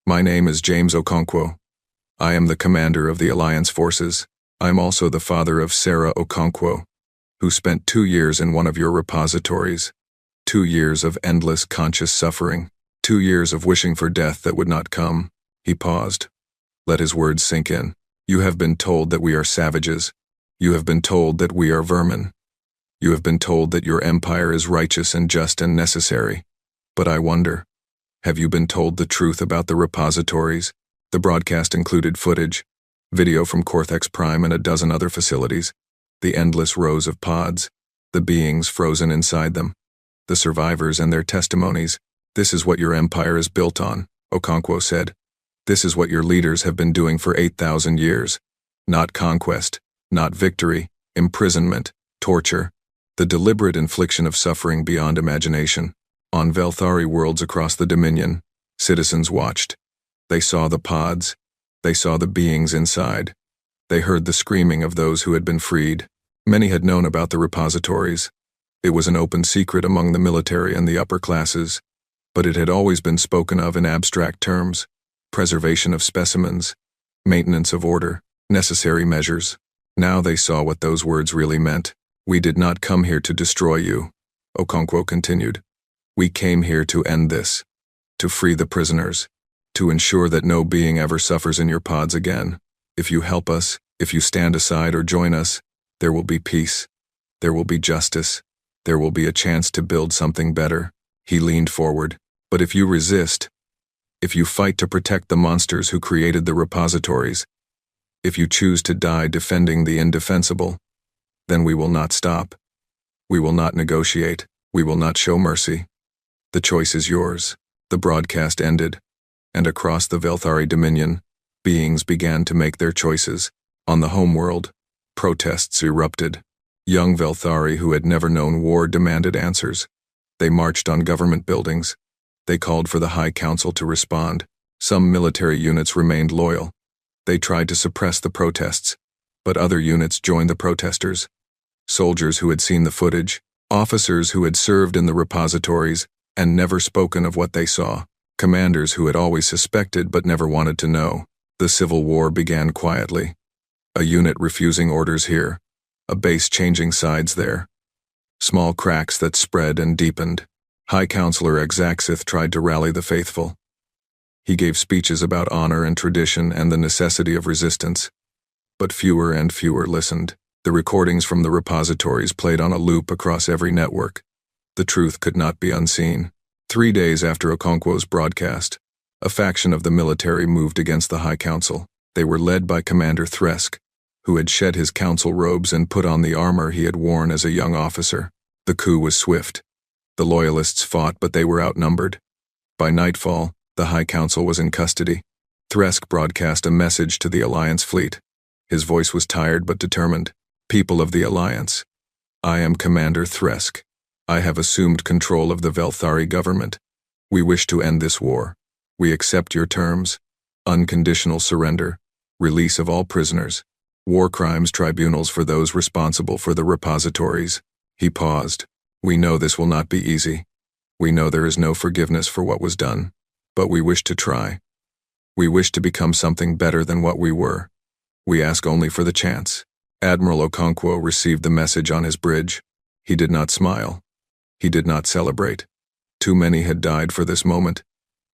"my name is James Okonkwo. I am the commander of the Alliance forces. I am also the father of Sarah Okonkwo, who spent 2 years in one of your repositories. 2 years of endless conscious suffering. 2 years of wishing for death that would not come." He paused. Let his words sink in. "You have been told that we are savages. You have been told that we are vermin. You have been told that your empire is righteous and just and necessary. But I wonder, have you been told the truth about the repositories?" The broadcast included footage, video from Cortex Prime and a dozen other facilities, the endless rows of pods, the beings frozen inside them, the survivors and their testimonies. "This is what your empire is built on," Okonkwo said. "This is what your leaders have been doing for 8,000 years. Not conquest, not victory, imprisonment, torture, the deliberate infliction of suffering beyond imagination." On Velthari worlds across the Dominion, citizens watched. They saw the pods. They saw the beings inside. They heard the screaming of those who had been freed. Many had known about the repositories. It was an open secret among the military and the upper classes, but it had always been spoken of in abstract terms: preservation of specimens, maintenance of order, necessary measures. Now they saw what those words really meant. "We did not come here to destroy you," Okonkwo continued. "We came here to end this, to free the prisoners, to ensure that no being ever suffers in your pods again. If you help us, if you stand aside or join us, there will be peace. There will be justice. There will be a chance to build something better." He leaned forward. "But if you resist, if you fight to protect the monsters who created the repositories, if you choose to die defending the indefensible, then we will not stop. We will not negotiate. We will not show mercy. The choice is yours." The broadcast ended, and across the Velthari Dominion, beings began to make their choices. On the homeworld, protests erupted. Young Velthari who had never known war demanded answers. They marched on government buildings. They called for the High Council to respond. Some military units remained loyal. They tried to suppress the protests, but other units joined the protesters. Soldiers who had seen the footage, officers who had served in the repositories and never spoken of what they saw, commanders who had always suspected but never wanted to know. The civil war began quietly. A unit refusing orders here, a base changing sides there. Small cracks that spread and deepened. High Counselor Exaxith tried to rally the faithful. He gave speeches about honor and tradition and the necessity of resistance. But fewer and fewer listened. The recordings from the repositories played on a loop across every network. The truth could not be unseen. 3 days after Okonkwo's broadcast, a faction of the military moved against the High Council. They were led by Commander Thresk, who had shed his council robes and put on the armor he had worn as a young officer. The coup was swift. The Loyalists fought, but they were outnumbered. By nightfall, the High Council was in custody. Thresk broadcast a message to the Alliance fleet. His voice was tired but determined. "People of the Alliance, I am Commander Thresk. I have assumed control of the Velthari government. We wish to end this war. We accept your terms. Unconditional surrender. Release of all prisoners. War crimes tribunals for those responsible for the repositories. He paused. We know this will not be easy. We know there is no forgiveness for what was done. But we wish to try. We wish to become something better than what we were. We ask only for the chance. Admiral Okonkwo received the message on his bridge. He did not smile. He did not celebrate. Too many had died for this moment.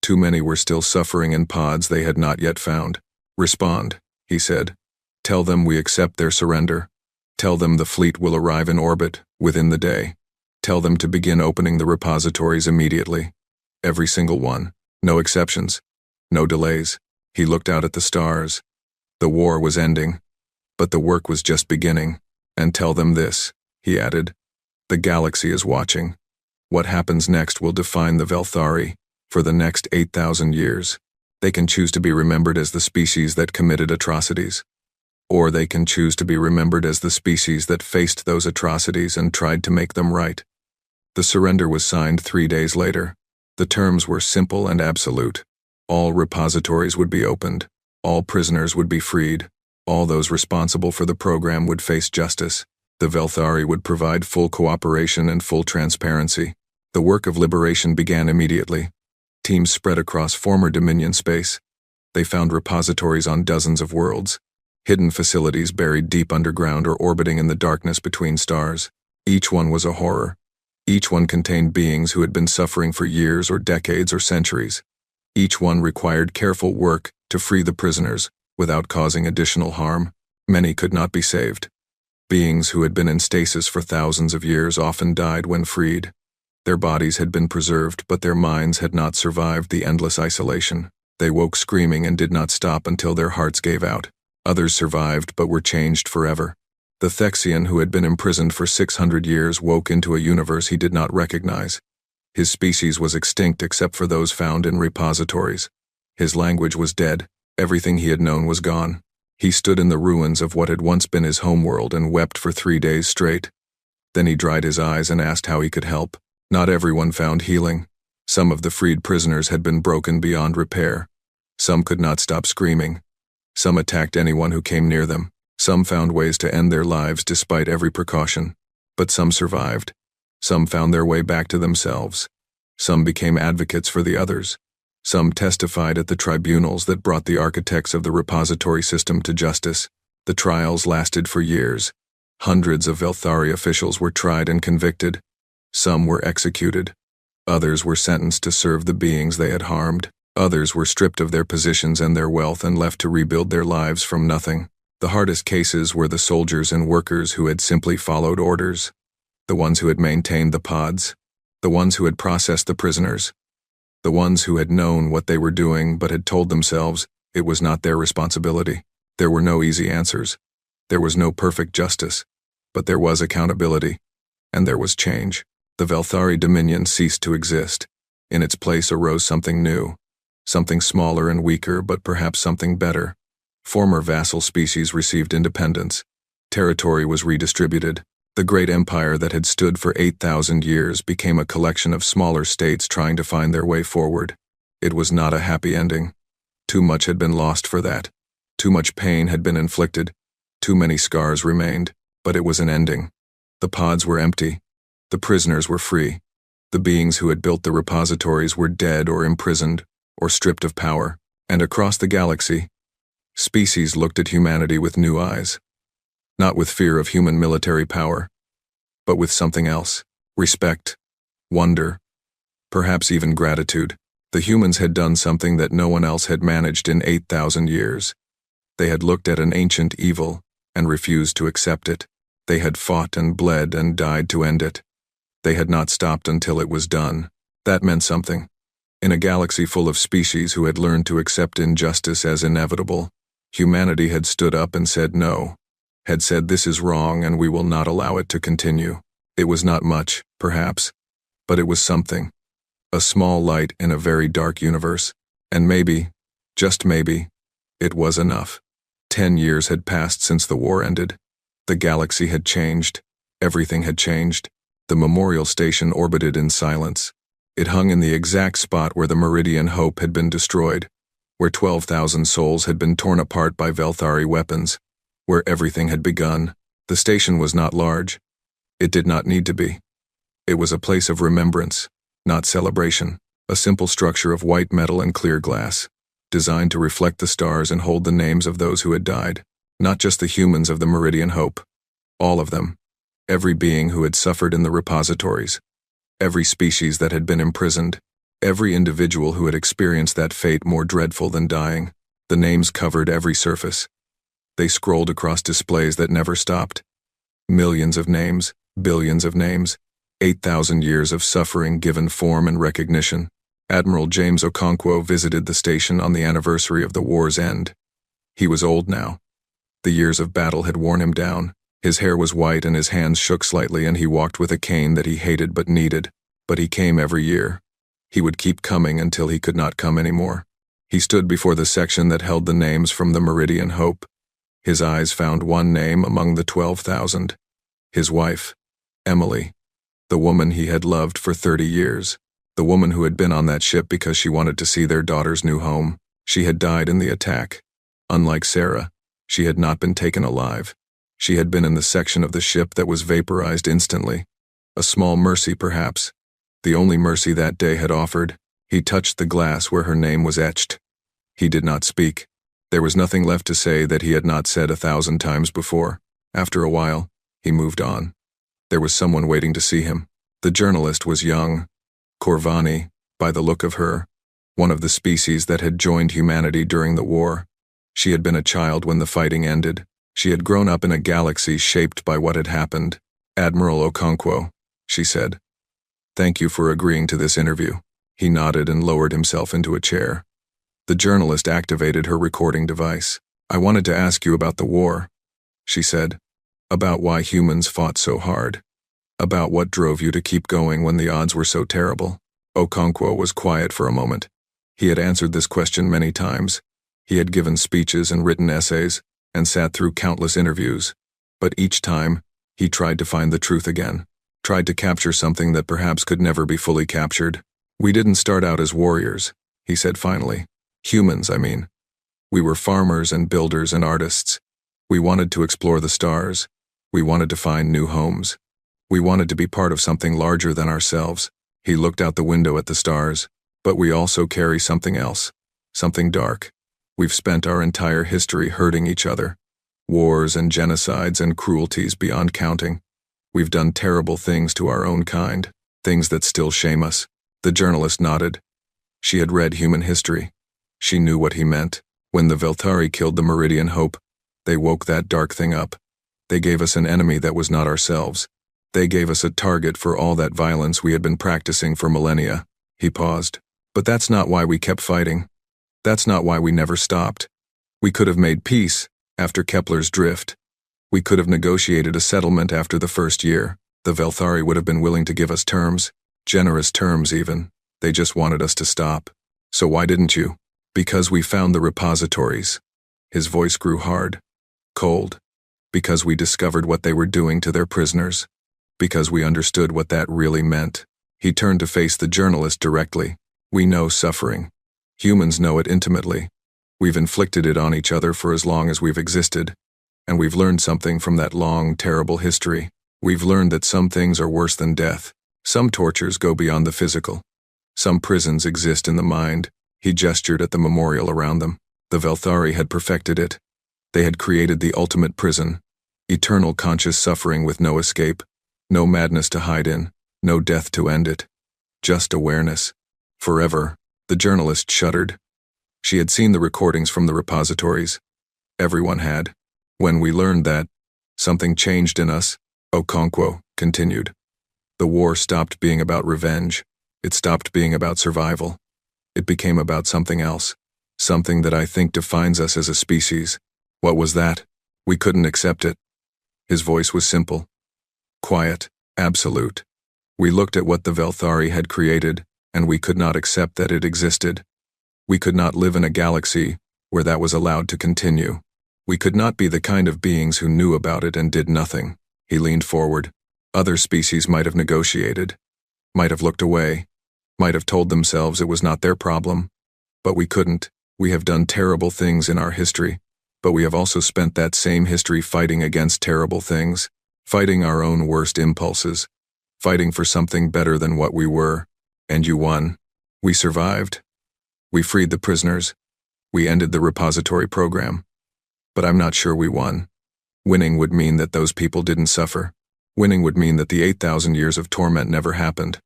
Too many were still suffering in pods they had not yet found. Respond, he said. Tell them we accept their surrender. Tell them the fleet will arrive in orbit within the day. Tell them to begin opening the repositories immediately. Every single one. No exceptions. No delays. He looked out at the stars. The war was ending. But the work was just beginning. And tell them this, he added. The galaxy is watching. What happens next will define the Velthari for the next 8,000 years. They can choose to be remembered as the species that committed atrocities. Or they can choose to be remembered as the species that faced those atrocities and tried to make them right. The surrender was signed 3 days later. The terms were simple and absolute. All repositories would be opened. All prisoners would be freed. All those responsible for the program would face justice. The Velthari would provide full cooperation and full transparency. The work of liberation began immediately. Teams spread across former Dominion space. They found repositories on dozens of worlds. Hidden facilities buried deep underground or orbiting in the darkness between stars. Each one was a horror. Each one contained beings who had been suffering for years or decades or centuries. Each one required careful work to free the prisoners without causing additional harm. Many could not be saved. Beings who had been in stasis for thousands of years often died when freed. Their bodies had been preserved, but their minds had not survived the endless isolation. They woke screaming and did not stop until their hearts gave out. Others survived but were changed forever. The Thexian who had been imprisoned for 600 years woke into a universe he did not recognize. His species was extinct except for those found in repositories. His language was dead. Everything he had known was gone. He stood in the ruins of what had once been his homeworld and wept for 3 days straight. Then he dried his eyes and asked how he could help. Not everyone found healing. Some of the freed prisoners had been broken beyond repair. Some could not stop screaming. Some attacked anyone who came near them. Some found ways to end their lives despite every precaution. But some survived. Some found their way back to themselves. Some became advocates for the others. Some testified at the tribunals that brought the architects of the repository system to justice. The trials lasted for years. Hundreds of Velthari officials were tried and convicted. Some were executed. Others were sentenced to serve the beings they had harmed. Others were stripped of their positions and their wealth and left to rebuild their lives from nothing. The hardest cases were the soldiers and workers who had simply followed orders. The ones who had maintained the pods. The ones who had processed the prisoners. The ones who had known what they were doing but had told themselves it was not their responsibility. There were no easy answers. There was no perfect justice. But there was accountability. And there was change. The Velthari Dominion ceased to exist. In its place arose something new. Something smaller and weaker, but perhaps something better. Former vassal species received independence. Territory was redistributed. The great empire that had stood for 8,000 years became a collection of smaller states trying to find their way forward. It was not a happy ending. Too much had been lost for that. Too much pain had been inflicted. Too many scars remained, but it was an ending. The pods were empty. The prisoners were free. The beings who had built the repositories were dead or imprisoned, or stripped of power. And across the galaxy, species looked at humanity with new eyes. Not with fear of human military power, but with something else. Respect, wonder, perhaps even gratitude. The humans had done something that no one else had managed in 8,000 years. They had looked at an ancient evil and refused to accept it. They had fought and bled and died to end it. They had not stopped until it was done. That meant something. In a galaxy full of species who had learned to accept injustice as inevitable, humanity had stood up and said no. Had said this is wrong and we will not allow it to continue. It was not much, perhaps, but it was something. A small light in a very dark universe. And maybe, just maybe, it was enough. 10 years had passed since the war ended. The galaxy had changed. Everything had changed. The memorial station orbited in silence. It hung in the exact spot where the Meridian Hope had been destroyed, where 12,000 souls had been torn apart by Velthari weapons, where everything had begun. The station was not large. It did not need to be. It was a place of remembrance, not celebration, a simple structure of white metal and clear glass, designed to reflect the stars and hold the names of those who had died, not just the humans of the Meridian Hope. All of them. Every being who had suffered in the repositories, every species that had been imprisoned, every individual who had experienced that fate more dreadful than dying. The names covered every surface. They scrolled across displays that never stopped. Millions of names, billions of names, 8,000 years of suffering given form and recognition. Admiral James Okonkwo visited the station on the anniversary of the war's end. He was old now. The years of battle had worn him down. His hair was white and his hands shook slightly, and he walked with a cane that he hated but needed. But he came every year. He would keep coming until he could not come anymore. He stood before the section that held the names from the Meridian Hope. His eyes found one name among the 12,000. His wife, Emily. The woman he had loved for 30 years. The woman who had been on that ship because she wanted to see their daughter's new home. She had died in the attack. Unlike Sarah, she had not been taken alive. She had been in the section of the ship that was vaporized instantly. A small mercy, perhaps. The only mercy that day had offered. He touched the glass where her name was etched. He did not speak. There was nothing left to say that he had not said 1,000 times before. After a while, he moved on. There was someone waiting to see him. The journalist was young. Corvani, by the look of her, one of the species that had joined humanity during the war. She had been a child when the fighting ended. She had grown up in a galaxy shaped by what had happened. Admiral Okonkwo, she said. Thank you for agreeing to this interview. He nodded and lowered himself into a chair. The journalist activated her recording device. I wanted to ask you about the war, she said. About why humans fought so hard. About what drove you to keep going when the odds were so terrible. Okonkwo was quiet for a moment. He had answered this question many times. He had given speeches and written essays, and sat through countless interviews. But each time, he tried to find the truth again, tried to capture something that perhaps could never be fully captured. We didn't start out as warriors, he said finally. Humans, I mean. We were farmers and builders and artists. We wanted to explore the stars. We wanted to find new homes. We wanted to be part of something larger than ourselves. He looked out the window at the stars. But we also carry something else, something dark. We've spent our entire history hurting each other. Wars and genocides and cruelties beyond counting. We've done terrible things to our own kind, things that still shame us. The journalist nodded. She had read human history. She knew what he meant. When the Velthari killed the Meridian Hope, they woke that dark thing up. They gave us an enemy that was not ourselves. They gave us a target for all that violence we had been practicing for millennia. He paused. But that's not why we kept fighting. That's not why we never stopped. We could have made peace after Kepler's drift. We could have negotiated a settlement after the first year. The Velthari would have been willing to give us terms, generous terms even. They just wanted us to stop. So why didn't you? Because we found the repositories. His voice grew hard, cold. Because we discovered what they were doing to their prisoners. Because we understood what that really meant. He turned to face the journalist directly. We know suffering. Humans know it intimately. We've inflicted it on each other for as long as we've existed. And we've learned something from that long, terrible history. We've learned that some things are worse than death. Some tortures go beyond the physical. Some prisons exist in the mind. He gestured at the memorial around them. The Velthari had perfected it. They had created the ultimate prison. Eternal conscious suffering with no escape. No madness to hide in. No death to end it. Just awareness. Forever. The journalist shuddered. She had seen the recordings from the repositories. Everyone had. When we learned that, something changed in us, Okonkwo continued. The war stopped being about revenge. It stopped being about survival. It became about something else. Something that I think defines us as a species. What was that? We couldn't accept it. His voice was simple. Quiet. Absolute. We looked at what the Velthari had created, and we could not accept that it existed. We could not live in a galaxy where that was allowed to continue. We could not be the kind of beings who knew about it and did nothing. He leaned forward. Other species might have negotiated, might have looked away, might have told themselves it was not their problem. But we couldn't. We have done terrible things in our history, but we have also spent that same history fighting against terrible things, fighting our own worst impulses, fighting for something better than what we were. And you won. We survived. We freed the prisoners. We ended the repository program. But I'm not sure we won. Winning would mean that those people didn't suffer. Winning would mean that the 8,000 years of torment never happened.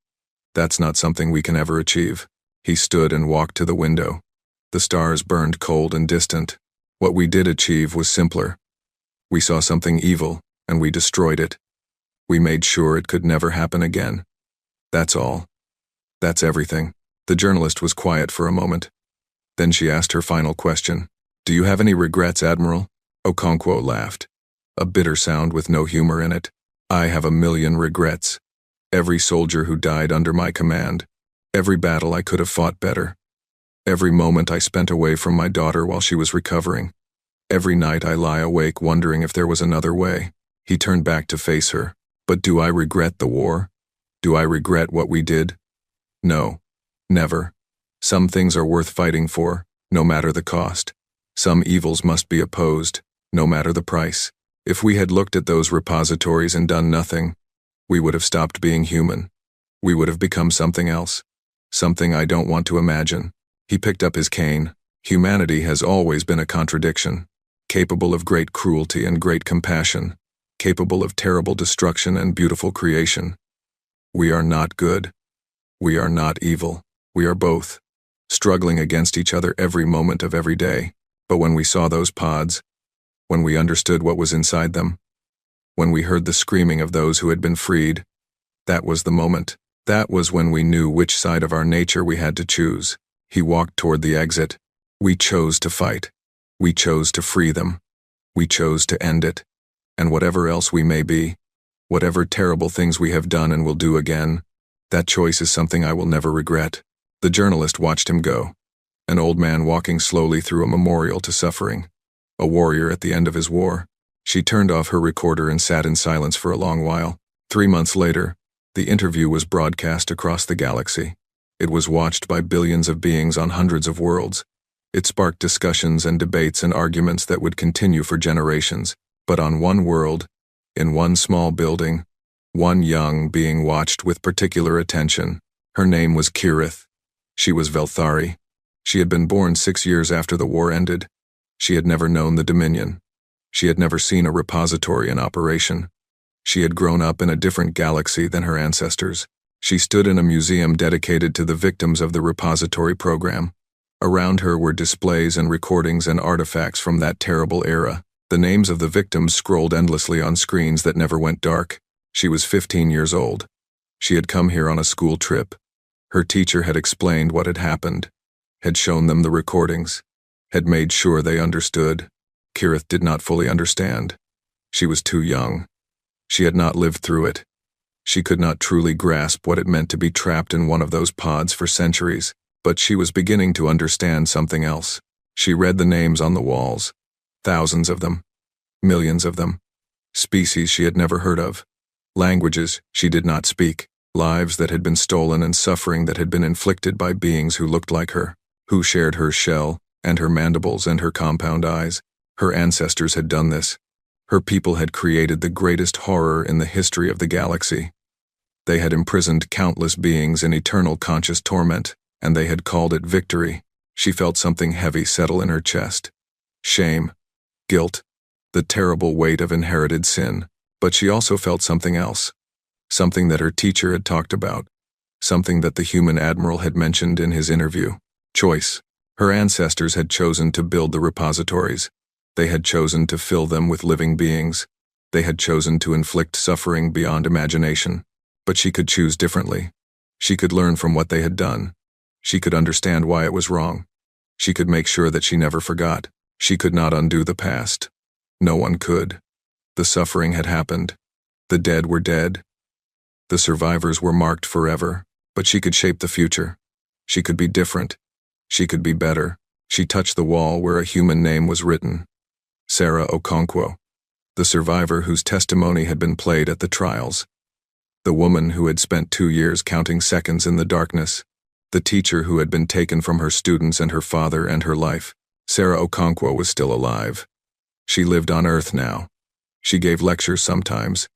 That's not something we can ever achieve. He stood and walked to the window. The stars burned cold and distant. What we did achieve was simpler. We saw something evil, and we destroyed it. We made sure it could never happen again. That's all. That's everything. The journalist was quiet for a moment. Then she asked her final question. Do you have any regrets, Admiral? Okonkwo laughed. A bitter sound with no humor in it. I have a million regrets. Every soldier who died under my command. Every battle I could have fought better. Every moment I spent away from my daughter while she was recovering. Every night I lie awake wondering if there was another way. He turned back to face her. But do I regret the war? Do I regret what we did? No. Never. Some things are worth fighting for, no matter the cost. Some evils must be opposed, no matter the price. If we had looked at those repositories and done nothing, we would have stopped being human. We would have become something else. Something I don't want to imagine. He picked up his cane. Humanity has always been a contradiction, capable of great cruelty and great compassion, capable of terrible destruction and beautiful creation. We are not good. We are not evil. We are both, struggling against each other every moment of every day. But when we saw those pods, when we understood what was inside them, when we heard the screaming of those who had been freed, that was the moment. That was when we knew which side of our nature we had to choose. He walked toward the exit. We chose to fight. We chose to free them. We chose to end it. And whatever else we may be, whatever terrible things we have done and will do again, that choice is something I will never regret. The journalist watched him go. An old man walking slowly through a memorial to suffering. A warrior at the end of his war. She turned off her recorder and sat in silence for a long while. 3 months later, the interview was broadcast across the galaxy. It was watched by billions of beings on hundreds of worlds. It sparked discussions and debates and arguments that would continue for generations. But on one world, in one small building, one young being watched with particular attention. Her name was Kirith. She was Velthari. She had been born 6 years after the war ended. She had never known the Dominion. She had never seen a repository in operation. She had grown up in a different galaxy than her ancestors. She stood in a museum dedicated to the victims of the repository program. Around her were displays and recordings and artifacts from that terrible era. The names of the victims scrolled endlessly on screens that never went dark. She was 15 years old. She had come here on a school trip. Her teacher had explained what had happened, had shown them the recordings, had made sure they understood. Kirith did not fully understand. She was too young. She had not lived through it. She could not truly grasp what it meant to be trapped in one of those pods for centuries, but she was beginning to understand something else. She read the names on the walls. Thousands of them. Millions of them. Species she had never heard of. Languages she did not speak. Lives that had been stolen and suffering that had been inflicted by beings who looked like her, who shared her shell and her mandibles and her compound eyes. Her ancestors had done this. Her people had created the greatest horror in the history of the galaxy. They had imprisoned countless beings in eternal conscious torment, and they had called it victory. She felt something heavy settle in her chest. Shame, guilt, the terrible weight of inherited sin. But she also felt something else. Something that her teacher had talked about. Something that the human admiral had mentioned in his interview. Choice. Her ancestors had chosen to build the repositories. They had chosen to fill them with living beings. They had chosen to inflict suffering beyond imagination. But she could choose differently. She could learn from what they had done. She could understand why it was wrong. She could make sure that she never forgot. She could not undo the past. No one could. The suffering had happened. The dead were dead. The survivors were marked forever. But she could shape the future. She could be different. She could be better. She touched the wall where a human name was written. Sarah Okonkwo, the survivor whose testimony had been played at the trials. The woman who had spent 2 years counting seconds in the darkness. The teacher who had been taken from her students and her father and her life. Sarah Okonkwo was still alive. She lived on Earth now. She gave lectures sometimes.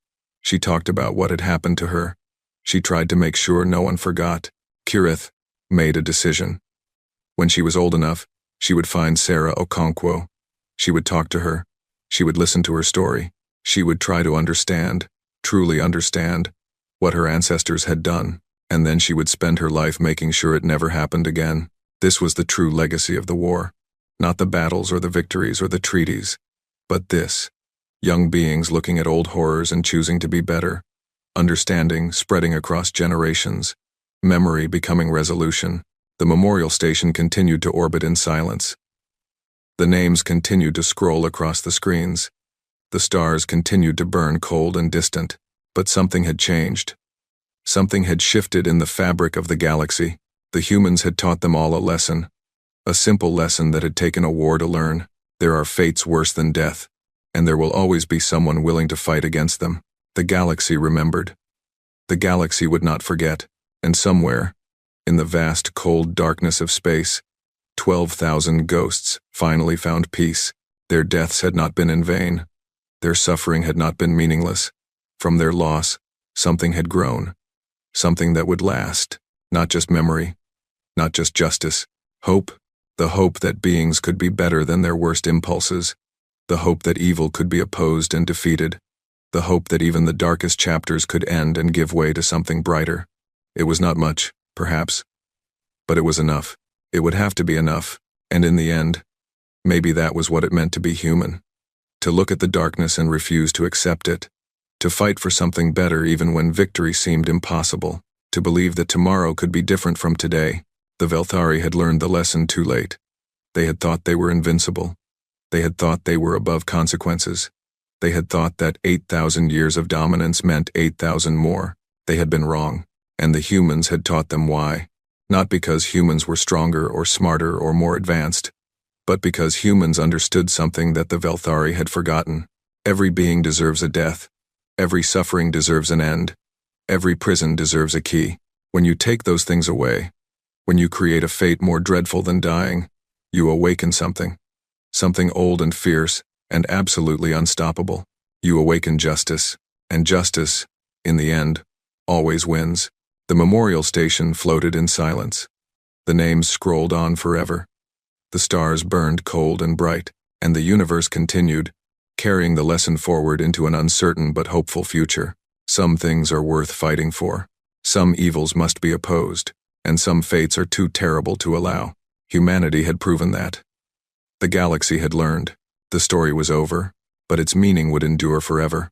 She talked about what had happened to her. She tried to make sure no one forgot. Kirith made a decision. When she was old enough, she would find Sarah Okonkwo. She would talk to her. She would listen to her story. She would try to understand, truly understand, what her ancestors had done, and then she would spend her life making sure it never happened again. This was the true legacy of the war. Not the battles or the victories or the treaties, but this. Young beings looking at old horrors and choosing to be better. Understanding spreading across generations. Memory becoming resolution. The memorial station continued to orbit in silence. The names continued to scroll across the screens. The stars continued to burn cold and distant, but something had changed. Something had shifted in the fabric of the galaxy. The humans had taught them all a lesson. A simple lesson that had taken a war to learn. There are fates worse than death, and there will always be someone willing to fight against them. The galaxy remembered. The galaxy would not forget, and somewhere, in the vast cold darkness of space, 12,000 ghosts finally found peace. Their deaths had not been in vain. Their suffering had not been meaningless. From their loss, something had grown. Something that would last. Not just memory. Not just justice. Hope. The hope that beings could be better than their worst impulses. The hope that evil could be opposed and defeated. The hope that even the darkest chapters could end and give way to something brighter. It was not much, perhaps. But it was enough. It would have to be enough. And in the end, maybe that was what it meant to be human. To look at the darkness and refuse to accept it. To fight for something better even when victory seemed impossible. To believe that tomorrow could be different from today. The Velthari had learned the lesson too late. They had thought they were invincible. They had thought they were above consequences. They had thought that 8,000 years of dominance meant 8,000 more. They had been wrong, and the humans had taught them why. Not because humans were stronger or smarter or more advanced, but because humans understood something that the Velthari had forgotten. Every being deserves a death. Every suffering deserves an end. Every prison deserves a key. When you take those things away, when you create a fate more dreadful than dying, you awaken something. Something old and fierce and absolutely unstoppable. You awaken justice, and justice, in the end, always wins. The memorial station floated in silence. The names scrolled on forever. The stars burned cold and bright, and the universe continued, carrying the lesson forward into an uncertain but hopeful future. Some things are worth fighting for. Some evils must be opposed, and some fates are too terrible to allow. Humanity had proven that. The galaxy had learned. The story was over, but its meaning would endure forever.